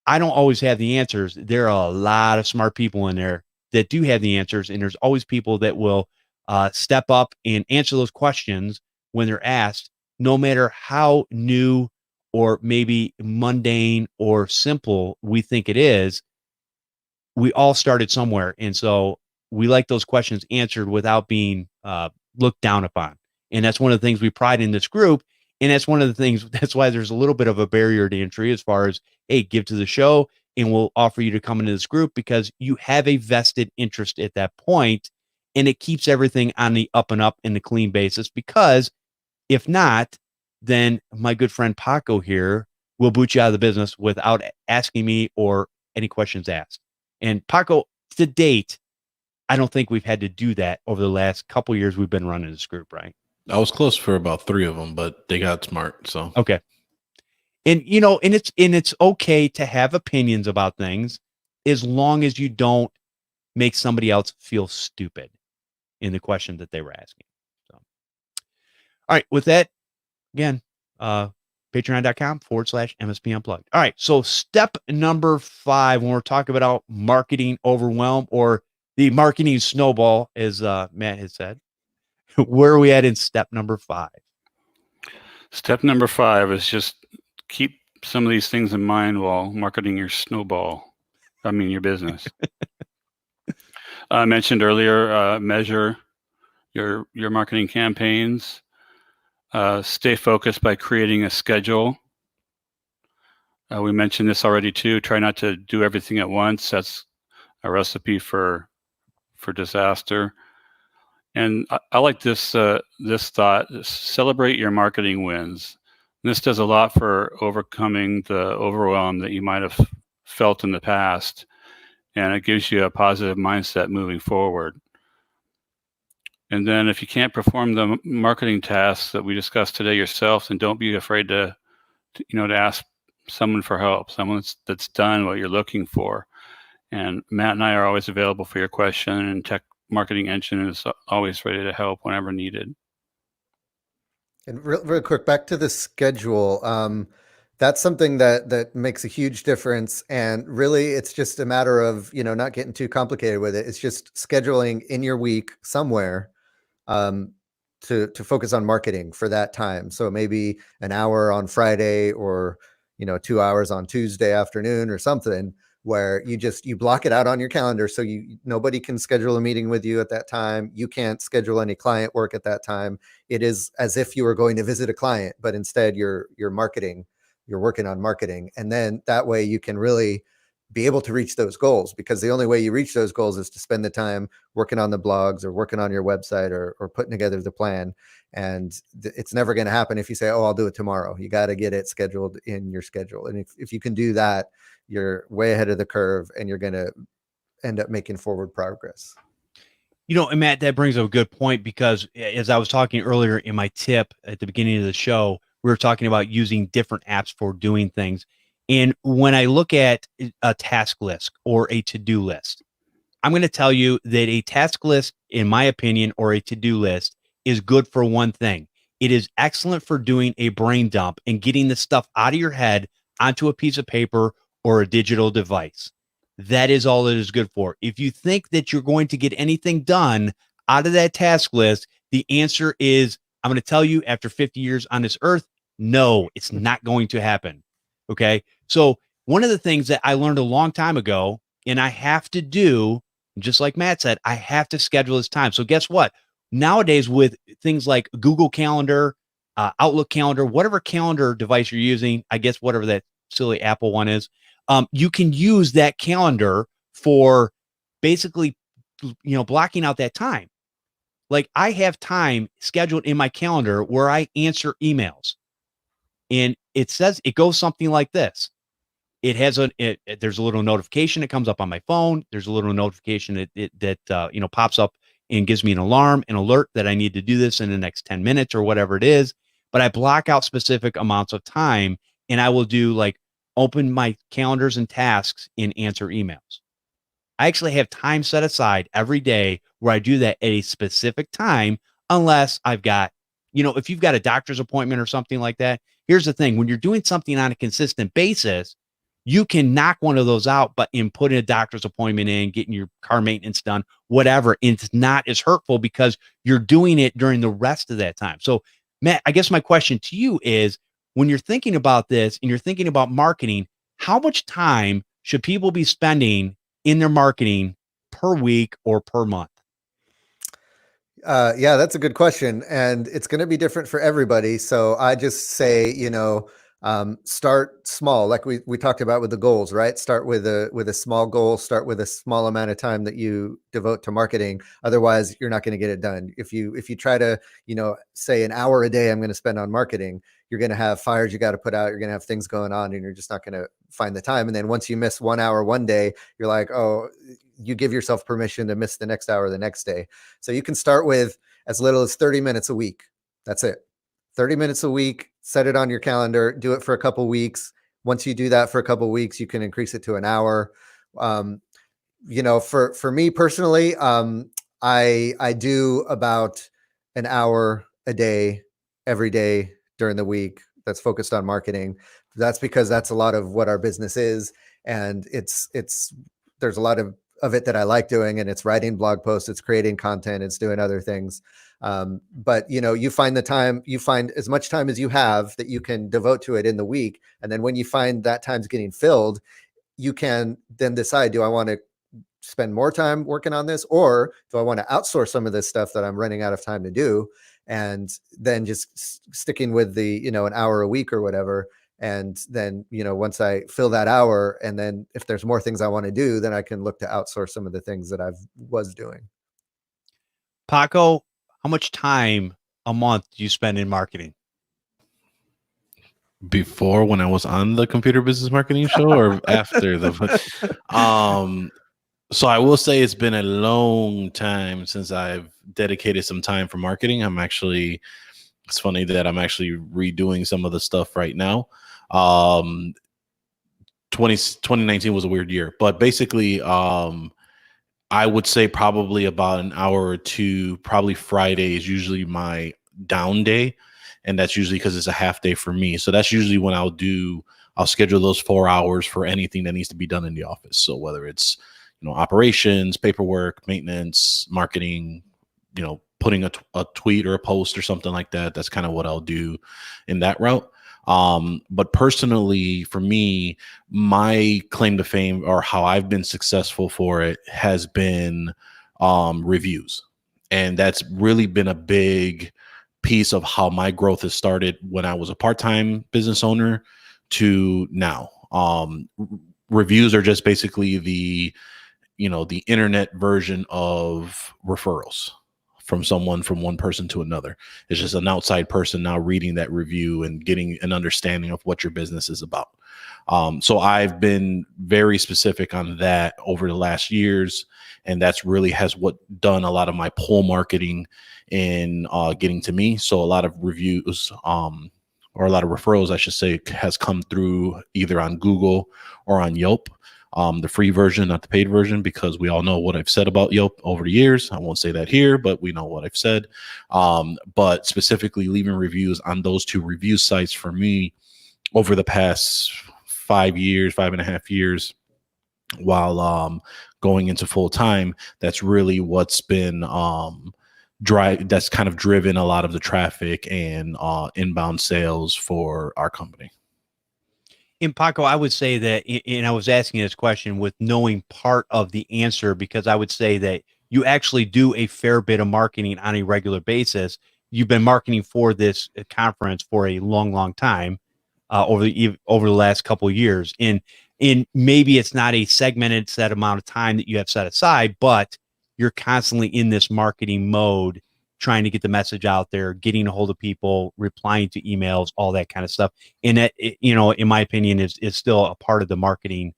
I don't always have the answers, there are a lot of smart people in there that do have the answers. And there's always people that will step up and answer those questions when they're asked, no matter how new or maybe mundane or simple we think it is. We all started somewhere. And so we like those questions answered without being looked down upon. And that's one of the things we pride in this group. And that's one of the things, that's why there's a little bit of a barrier to entry as far as, hey, give to the show and we'll offer you to come into this group, because you have a vested interest at that point, and it keeps everything on the up and up in the clean basis. Because if not, then my good friend Paco here will boot you out of the business without asking me or any questions asked. And Paco, to date, I don't think we've had to do that over the last couple of years we've been running this group, right? I was close for about 3 of them, but they got smart. So Okay. And it's okay to have opinions about things as long as you don't make somebody else feel stupid in the question that they were asking. So, all right, with that, again, patreon.com/MSP Unplugged. All right. So step number 5, when we're talking about marketing overwhelm or the marketing snowball, as Matt has said, where are we at in step number 5? Step number 5 is just keep some of these things in mind while marketing your your business. I mentioned earlier, measure your marketing campaigns. Stay focused by creating a schedule. We mentioned this already too. Try not to do everything at once. That's a recipe for disaster. And I like this thought: celebrate your marketing wins. This does a lot for overcoming the overwhelm that you might have felt in the past, and it gives you a positive mindset moving forward. And then if you can't perform the marketing tasks that we discussed today yourself, then don't be afraid to ask someone for help, someone that's done what you're looking for. And Matt and I are always available for your question, and TechMarketingEngine is always ready to help whenever needed. And real quick, back to the schedule. That's something that makes a huge difference. And really, it's just a matter of, not getting too complicated with it. It's just scheduling in your week somewhere to focus on marketing for that time. So maybe an hour on Friday, or 2 hours on Tuesday afternoon, or something, where you block it out on your calendar. So nobody can schedule a meeting with you at that time. You can't schedule any client work at that time. It is as if you were going to visit a client, but instead you're working on marketing. And then that way you can really be able to reach those goals, because the only way you reach those goals is to spend the time working on the blogs or working on your website or putting together the plan. And it's never going to happen if you say, oh, I'll do it tomorrow. You got to get it scheduled in your schedule. And if you can do that, you're way ahead of the curve, and you're going to end up making forward progress. And Matt, that brings up a good point, because as I was talking earlier in my tip at the beginning of the show, we were talking about using different apps for doing things. And when I look at a task list or a to-do list, I'm going to tell you that a task list, in my opinion, or a to-do list is good for one thing. It is excellent for doing a brain dump and getting the stuff out of your head onto a piece of paper or a digital device. That is all it is good for. If you think that you're going to get anything done out of that task list, the answer is, I'm going to tell you, after 50 years on this earth, no, it's not going to happen. Okay. So one of the things that I learned a long time ago, and I have to do, just like Matt said, I have to schedule this time. So guess what? Nowadays, with things like Google Calendar, Outlook Calendar, whatever calendar device you're using, I guess whatever that silly Apple one is, you can use that calendar for basically, blocking out that time. Like, I have time scheduled in my calendar where I answer emails, and it goes something like this. It has there's a little notification that comes up on my phone. There's a little notification that pops up and gives me an alert that I need to do this in the next 10 minutes or whatever it is. But I block out specific amounts of time, and I will do, like, open my calendars and tasks and answer emails. I actually have time set aside every day where I do that at a specific time, unless I've got, if you've got a doctor's appointment or something like that. Here's the thing: when you're doing something on a consistent basis, you can knock one of those out, but in putting a doctor's appointment in, getting your car maintenance done, whatever, it's not as hurtful because you're doing it during the rest of that time. So, Matt, I guess my question to you is, when you're thinking about this and you're thinking about marketing, how much time should people be spending in their marketing per week or per month? Yeah, that's a good question. And it's going to be different for everybody. So I just say, start small, like we talked about with the goals, right? Start with a small goal, start with a small amount of time that you devote to marketing. Otherwise, you're not going to get it done. If you try to, say an hour a day I'm going to spend on marketing, you're going to have fires you got to put out. You're going to have things going on, and you're just not going to find the time. And then once you miss 1 hour one day, you're like, oh, you give yourself permission to miss the next hour the next day. So you can start with as little as 30 minutes a week. That's it. 30 minutes a week, set it on your calendar, do it for a couple weeks. Once you do that for a couple weeks, you can increase it to an hour. For me personally, I do about an hour a day, every day during the week that's focused on marketing. That's because that's a lot of what our business is. And there's a lot of it that I like doing, and it's writing blog posts, it's creating content, it's doing other things. But you find as much time as you have that you can devote to it in the week. And then when you find that time's getting filled, you can then decide, do I want to spend more time working on this, or do I want to outsource some of this stuff that I'm running out of time to do? And then just sticking with the, an hour a week or whatever. And then, once I fill that hour, and then if there's more things I want to do, then I can look to outsource some of the things that I was doing. Paco, how much time a month do you spend in marketing? Before, when I was on the Computer Business Marketing Show, or after so I will say it's been a long time since I've dedicated some time for marketing. It's funny that I'm actually redoing some of the stuff right now. 2019 was a weird year, but basically, I would say probably about an hour or two, probably Friday is usually my down day. And that's usually because it's a half day for me. So that's usually when I'll schedule those 4 hours for anything that needs to be done in the office. So whether it's, operations, paperwork, maintenance, marketing, putting a tweet or a post or something like that. That's kind of what I'll do in that route. But personally, for me, my claim to fame, or how I've been successful for it, has been reviews. And that's really been a big piece of how my growth has started when I was a part-time business owner to now. Reviews are just basically the internet version of referrals from one person to another. It's just an outside person now reading that review and getting an understanding of what your business is about. So I've been very specific on that over the last years, and that's really has what done a lot of my pull marketing in getting to me. So a lot of reviews, or a lot of referrals, I should say, has come through either on Google or on Yelp. The free version, not the paid version, because we all know what I've said about Yelp over the years. I won't say that here, but we know what I've said. But specifically leaving reviews on those two review sites for me over the past 5.5 years, while going into full time, that's really what's been that's kind of driven a lot of the traffic and inbound sales for our company. In Paco, I would say that, and I was asking this question with knowing part of the answer, because I would say that you actually do a fair bit of marketing on a regular basis. You've been marketing for this conference for a long, long time, over the last couple of years. And maybe it's not a segmented set amount of time that you have set aside, but you're constantly in this marketing mode, trying to get the message out there, getting a hold of people, replying to emails, all that kind of stuff. And that, in my opinion, is still a part of the marketing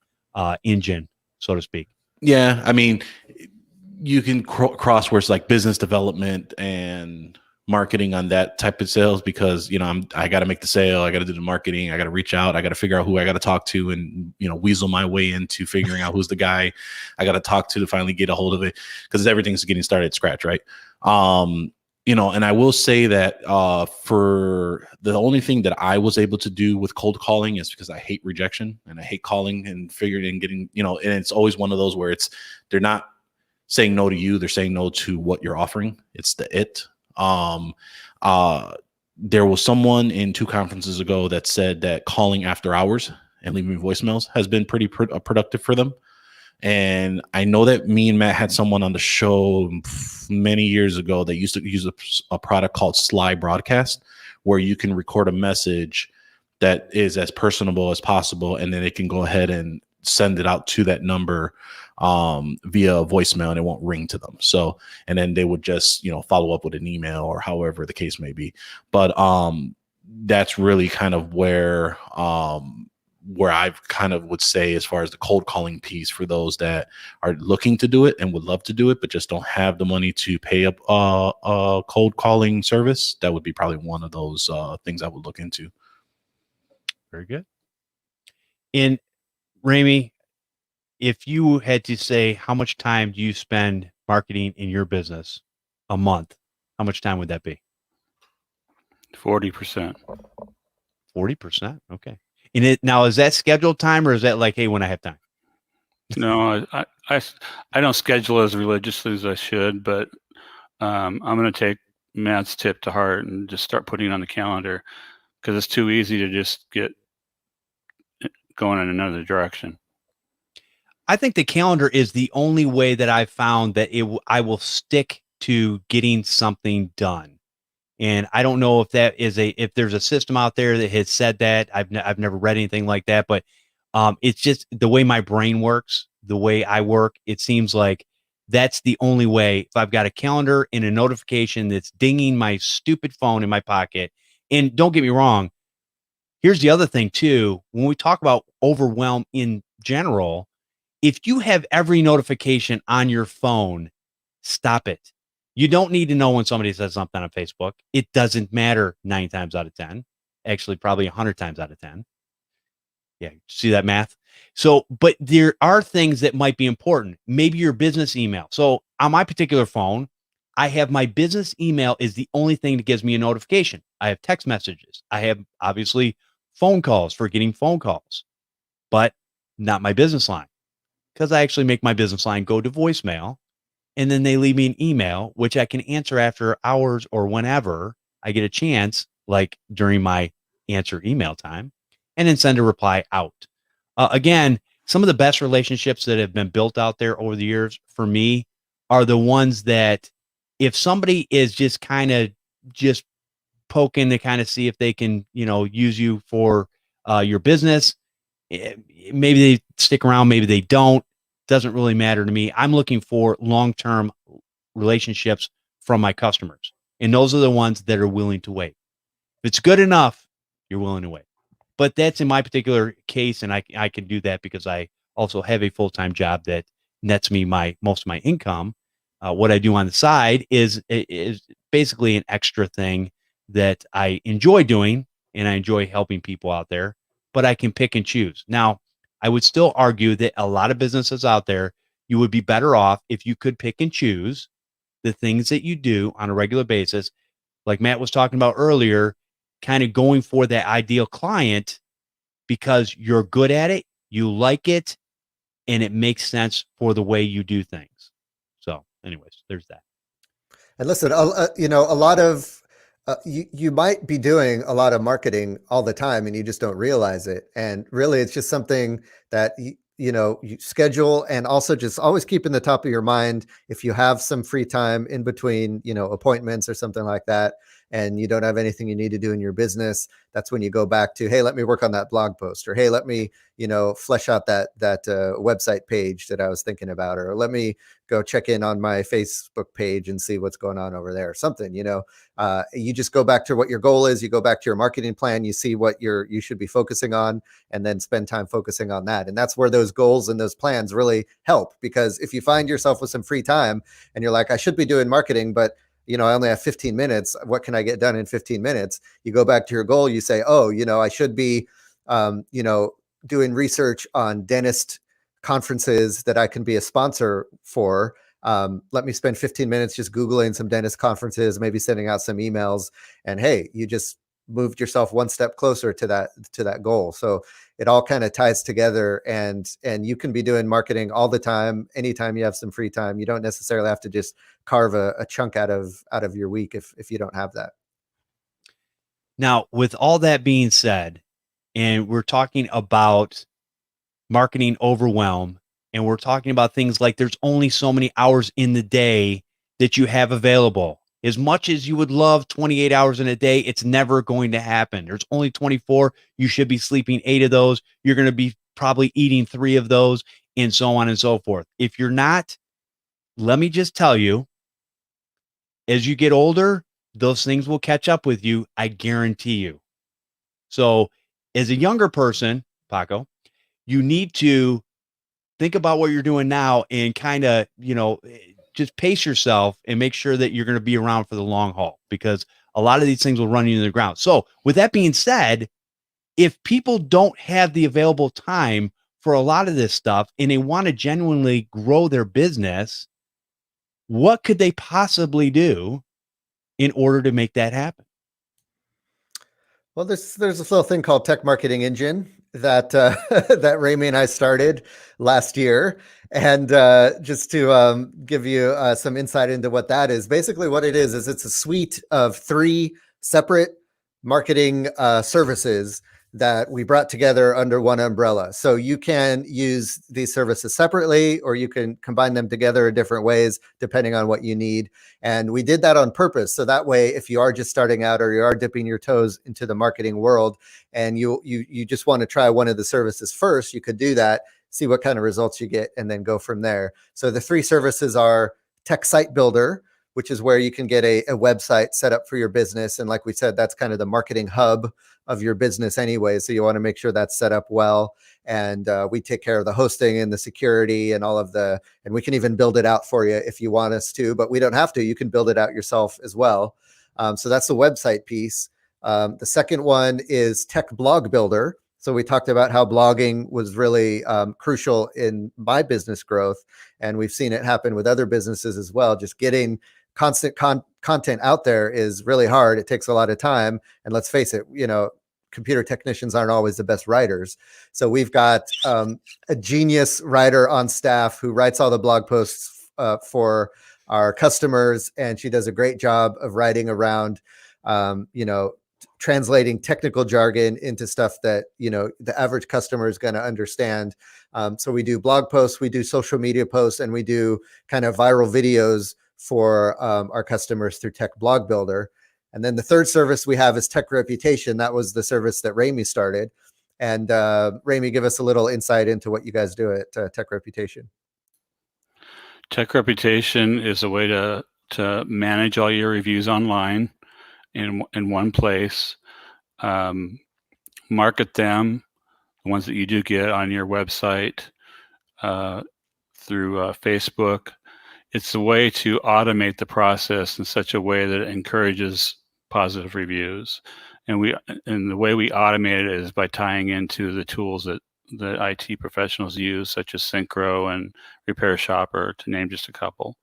engine, so to speak. Yeah. I mean, you can cross words like business development and marketing on that type of sales, because, I got to make the sale. I got to do the marketing. I got to reach out. I got to figure out who I got to talk to and, weasel my way into figuring out who's the guy I got to talk to finally get a hold of it, because everything's getting started at scratch. Right. And I will say that for the only thing that I was able to do with cold calling is because I hate rejection and I hate calling and figuring and getting, and it's always one of those where they're not saying no to you. They're saying no to what you're offering. It's there was someone in 2 conferences ago that said that calling after hours and leaving voicemails has been pretty productive for them. And I know that me and Matt had someone on the show many years ago that used to use a product called Sly Broadcast, where you can record a message that is as personable as possible, and then they can go ahead and send it out to that number via voicemail, and it won't ring to them. So, and then they would just, follow up with an email or however the case may be. But that's really kind of where where I kind of would say, as far as the cold calling piece, for those that are looking to do it and would love to do it, but just don't have the money to pay up a cold calling service, that would be probably one of those things I would look into. Very good. And Ramey, if you had to say how much time do you spend marketing in your business a month, how much time would that be? 40%. 40%. Okay. And it now, is that scheduled time, or is that like, hey, when I have time? No, I don't schedule as religiously as I should, but I'm going to take Matt's tip to heart and just start putting it on the calendar, because it's too easy to just get going in another direction. I think the calendar is the only way that I've found that I will stick to getting something done. And I don't know if that is if there's a system out there that has said that. I've never read anything like that, but it's just the way my brain works, the way I work. It seems like that's the only way. If I've got a calendar and a notification that's dinging my stupid phone in my pocket, and don't get me wrong, here's the other thing too. When we talk about overwhelm in general, if you have every notification on your phone, stop it. You don't need to know when somebody says something on Facebook. It doesn't matter 9 times out of 10. Actually, probably 100 times out of 10. Yeah, see that math? So, but there are things that might be important. Maybe your business email. So on my particular phone, I have my business email is the only thing that gives me a notification. I have text messages. I have obviously phone calls for getting phone calls, but not my business line, because I actually make my business line go to voicemail, and then they leave me an email, which I can answer after hours or whenever I get a chance, like during my answer email time, and then send a reply out. Again, some of the best relationships that have been built out there over the years for me are the ones that if somebody is just kind of just poking to kind of see if they can, use you for your business, maybe they stick around, maybe they don't. Doesn't really matter to me. I'm looking for long-term relationships from my customers. And those are the ones that are willing to wait. If it's good enough, you're willing to wait. But that's in my particular case. And I can do that because I also have a full-time job that nets me most of my income. What I do on the side is basically an extra thing that I enjoy doing, and I enjoy helping people out there, but I can pick and choose. Now, I would still argue that a lot of businesses out there, you would be better off if you could pick and choose the things that you do on a regular basis. Like Matt was talking about earlier, kind of going for that ideal client because you're good at it, you like it, and it makes sense for the way you do things. So anyways, there's that. And listen, a lot of you might be doing a lot of marketing all the time and you just don't realize it. And really, it's just something that you schedule, and also just always keep in the top of your mind. If you have some free time in between, appointments or something like that, and you don't have anything you need to do in your business, that's when you go back to, hey, let me work on that blog post, or hey, let me, flesh out that website page that I was thinking about, or let me go check in on my Facebook page and see what's going on over there, or something. You just go back to what your goal is. You go back to your marketing plan. You see what you should be focusing on, and then spend time focusing on that. And that's where those goals and those plans really help, because if you find yourself with some free time and you're like, I should be doing marketing, but I only have 15 minutes. What can I get done in 15 minutes? You go back to your goal. You say, oh, I should be, doing research on dentist conferences that I can be a sponsor for. Let me spend 15 minutes just Googling some dentist conferences, maybe sending out some emails, and hey, you just moved yourself one step closer to that goal. So it all kind of ties together, and you can be doing marketing all the time, anytime you have some free time. You don't necessarily have to just carve a chunk out of your week if you don't have that. Now, with all that being said, and we're talking about marketing overwhelm, and we're talking about things like there's only so many hours in the day that you have available. As much as you would love 28 hours in a day, it's never going to happen. There's only 24. You should be sleeping 8 of those. You're going to be probably eating 3 of those, and so on and so forth. If you're not, let me just tell you, as you get older, those things will catch up with you. I guarantee you. So as a younger person, Paco, you need to think about what you're doing now and kind of, just pace yourself and make sure that you're going to be around for the long haul, because a lot of these things will run you into the ground. So with that being said, if people don't have the available time for a lot of this stuff and they want to genuinely grow their business, what could they possibly do in order to make that happen? Well, there's this little thing called TechMarketingEngine that that Ramey and I started last year, and just to give you some insight into what that is, basically what it is it's a suite of 3 separate marketing services that we brought together under one umbrella. So you can use these services separately, or you can combine them together in different ways, depending on what you need. And we did that on purpose. So that way, if you are just starting out or you are dipping your toes into the marketing world and you just want to try one of the services first, you could do that, see what kind of results you get, and then go from there. So the 3 services are Tech Site Builder, which is where you can get a website set up for your business. And like we said, that's kind of the marketing hub of your business anyway. So you want to make sure that's set up well. And we take care of the hosting and the security and all of and we can even build it out for you if you want us to, but we don't have to. You can build it out yourself as well. So that's the website piece. The second one is Tech Blog Builder. So we talked about how blogging was really crucial in my business growth. And we've seen it happen with other businesses as well. Just getting constant content out there is really hard. It takes a lot of time. And let's face it, computer technicians aren't always the best writers. So we've got a genius writer on staff who writes all the blog posts for our customers. And she does a great job of writing around, translating technical jargon into stuff that, the average customer is going to understand. So we do blog posts, we do social media posts, and we do kind of viral videos for our customers through Tech Blog Builder. And then the third service we have is TechReputation. That was the service that Ramey started. And Ramey, give us a little insight into what you guys do at TechReputation. TechReputation is a way to manage all your reviews online in one place, market them, the ones that you do get on your website, through Facebook. It's a way to automate the process in such a way that it encourages positive reviews. And the way we automate it is by tying into the tools that IT professionals use, such as Synchro and Repair Shopper, to name just a couple.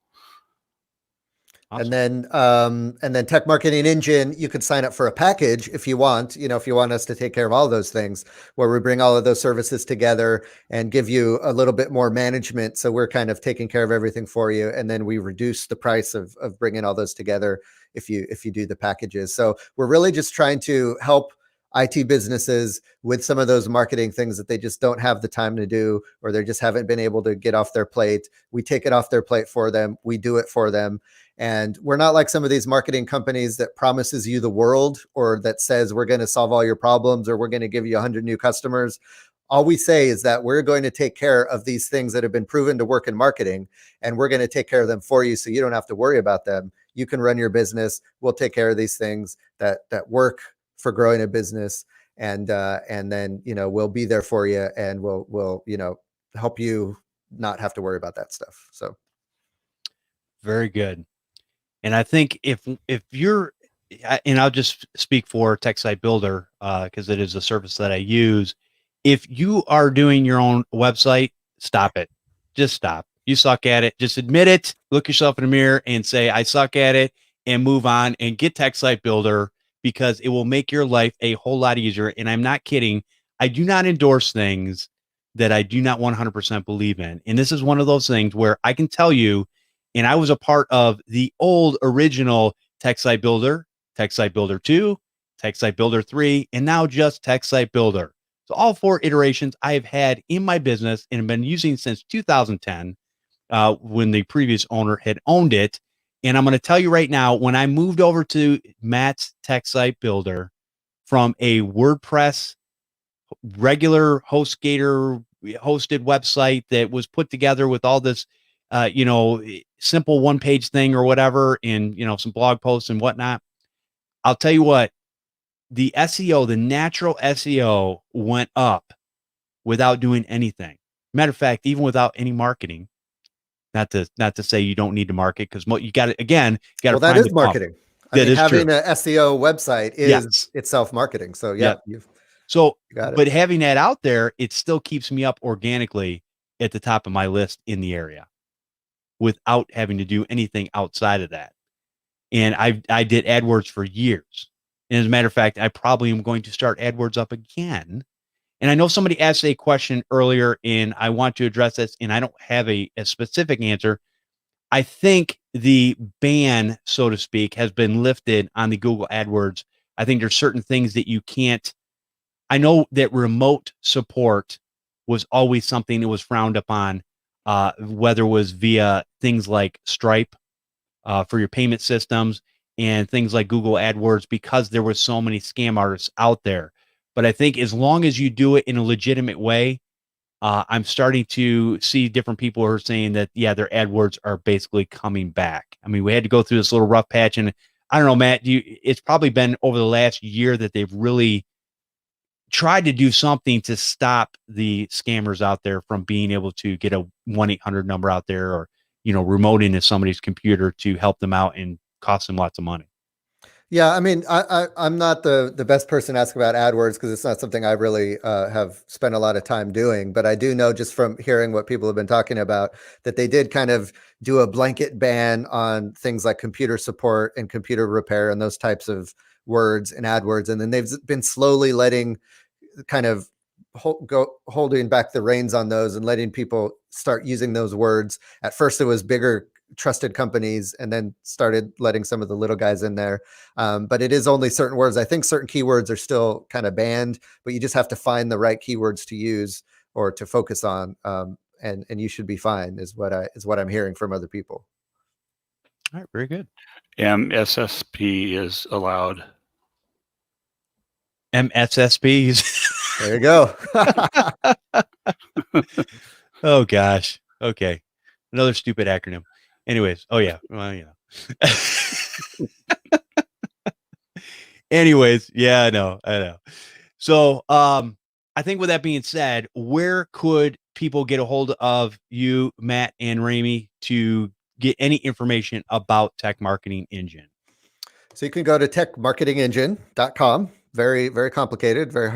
Awesome. And then TechMarketingEngine, you could sign up for a package if you want, if you want us to take care of all those things, where we bring all of those services together and give you a little bit more management. So we're kind of taking care of everything for you. And then we reduce the price of bringing all those together if you do the packages. So we're really just trying to help IT businesses with some of those marketing things that they just don't have the time to do, or they just haven't been able to get off their plate. We take it off their plate for them. We do it for them. And we're not like some of these marketing companies that promises you the world, or that says we're going to solve all your problems, or we're going to give you 100 new customers. All we say is that we're going to take care of these things that have been proven to work in marketing, and we're going to take care of them for you, so you don't have to worry about them. You can run your business. We'll take care of these things that work for growing a business, and then we'll be there for you, and we'll help you not have to worry about that stuff. So very good. And I think if you're, and I'll just speak for Tech Site Builder because it is a service that I use. If you are doing your own website, stop it. Just stop. You suck at it. Just admit it. Look yourself in the mirror and say, I suck at it, and move on and get Tech Site Builder, because it will make your life a whole lot easier. And I'm not kidding. I do not endorse things that I do not 100% believe in. And this is one of those things where I can tell you, and I was a part of the old original Tech Site Builder, Tech Site Builder 2, Tech Site Builder 3, and now just Tech Site Builder. So all 4 iterations I have had in my business and have been using since 2010, when the previous owner had owned it. And I'm going to tell you right now, when I moved over to Matt's Tech Site Builder from a WordPress regular HostGator hosted website that was put together with all this, simple one-page thing or whatever, and, some blog posts and whatnot, I'll tell you what, the SEO, the natural SEO went up without doing anything. Matter of fact, even without any marketing. Not to say you don't need to market, because you got to, again, you got to. Well, that is marketing. I mean, having an SEO website is itself marketing. So yeah, you got it. But having that out there, it still keeps me up organically at the top of my list in the area without having to do anything outside of that. And I did AdWords for years. And as a matter of fact, I probably am going to start AdWords up again. And I know somebody asked a question earlier, and I want to address this, and I don't have a specific answer. I think the ban, so to speak, has been lifted on the Google AdWords. I think there's certain things that you can't. I know that remote support was always something that was frowned upon, whether it was via things like Stripe for your payment systems and things like Google AdWords, because there were so many scam artists out there. But I think as long as you do it in a legitimate way, I'm starting to see different people who are saying that, yeah, their AdWords are basically coming back. I mean, we had to go through this little rough patch, and I don't know, Matt, it's probably been over the last year that they've really tried to do something to stop the scammers out there from being able to get a 1-800 number out there, or, remote into somebody's computer to help them out and cost them lots of money. Yeah, I mean, I'm not the best person to ask about AdWords, because it's not something I really have spent a lot of time doing. But I do know, just from hearing what people have been talking about, that they did kind of do a blanket ban on things like computer support and computer repair and those types of words in AdWords. And then they've been slowly letting kind of holding back the reins on those and letting people start using those words. At first, it was bigger trusted companies, and then started letting some of the little guys in there. But it is only certain words. I think certain keywords are still kind of banned, but you just have to find the right keywords to use or to focus on. And you should be fine, is what I'm hearing from other people. All right. Very good. MSSP is allowed. MSSPs. There you go. Oh gosh. Okay. Another stupid acronym. Anyways. Oh yeah. Well, Anyways. Yeah, I know. So, I think with that being said, where could people get a hold of you, Matt and Ramey, to get any information about TechMarketingEngine? So you can go to TechMarketingEngine.com. Very, very complicated, very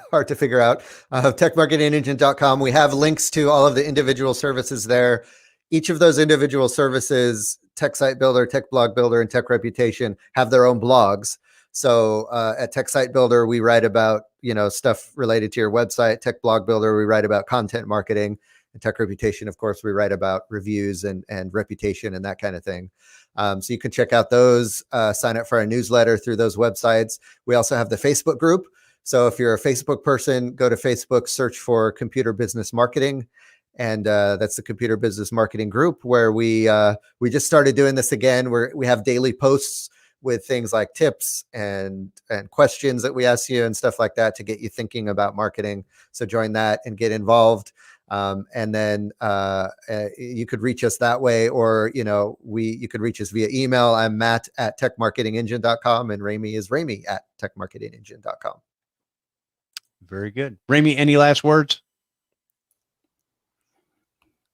hard to figure out. TechMarketingEngine.com. We have links to all of the individual services there. Each of those individual services, Tech Site Builder, Tech Blog Builder, and TechReputation, have their own blogs. So at Tech Site Builder, we write about stuff related to your website. Tech Blog Builder, we write about content marketing. And TechReputation, of course, we write about reviews and reputation and that kind of thing. So you can check out those, sign up for our newsletter through those websites. We also have the Facebook group. So if you're a Facebook person, go to Facebook, search for Computer Business Marketing. And that's the Computer Business Marketing group, where we just started doing this again, where we have daily posts with things like tips and questions that we ask you and stuff like that to get you thinking about marketing. So join that and get involved. And then you could reach us that way, or you could reach us via email. I'm Matt at TechMarketingEngine.com, and Ramey is Ramey at TechMarketingEngine.com. Very good. Ramey, any last words?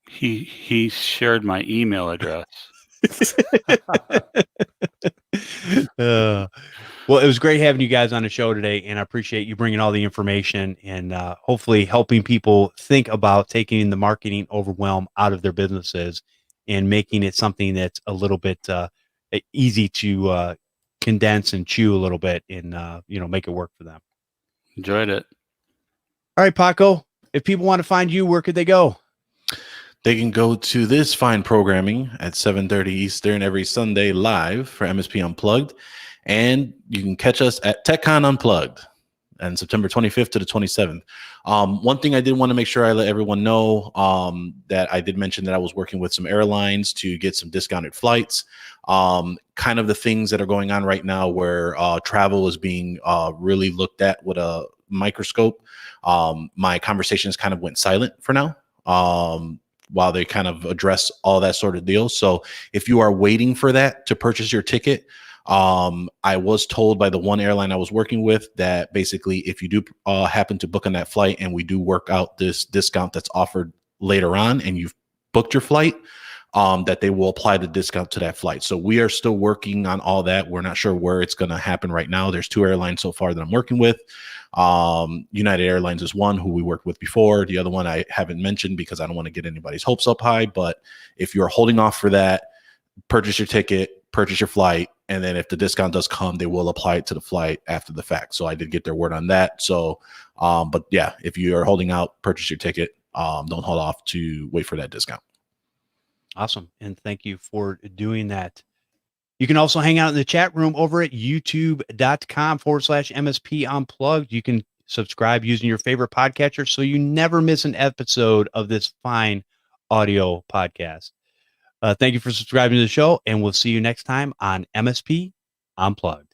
He shared my email address. Well, it was great having you guys on the show today, and I appreciate you bringing all the information and hopefully helping people think about taking the marketing overwhelm out of their businesses and making it something that's a little bit easy to condense and chew a little bit and make it work for them. Enjoyed it. All right, Paco, if people want to find you, where could they go? They can go to this fine programming at 7:30 Eastern every Sunday live for MSP Unplugged. And you can catch us at TechCon Unplugged on September 25th to the 27th. One thing I did want to make sure I let everyone know, that I did mention that I was working with some airlines to get some discounted flights. Kind of the things that are going on right now, where travel is being really looked at with a microscope. My conversations kind of went silent for now, while they kind of address all that sort of deal. So if you are waiting for that to purchase your ticket, I was told by the one airline I was working with that basically if you do happen to book on that flight and we do work out this discount that's offered later on and you've booked your flight, that they will apply the discount to that flight. So we are still working on all that. We're not sure where it's going to happen right now. There's 2 airlines so far that I'm working with. United Airlines is one who we worked with before. The other one I haven't mentioned because I don't want to get anybody's hopes up high. But if you're holding off for that, purchase your ticket, purchase your flight, and then if the discount does come, they will apply it to the flight after the fact. So I did get their word on that. So, but yeah, if you are holding out, purchase your ticket. Don't hold off to wait for that discount. Awesome. And thank you for doing that. You can also hang out in the chat room over at youtube.com/MSP Unplugged. You can subscribe using your favorite podcatcher so you never miss an episode of this fine audio podcast. Thank you for subscribing to the show, and we'll see you next time on MSP Unplugged.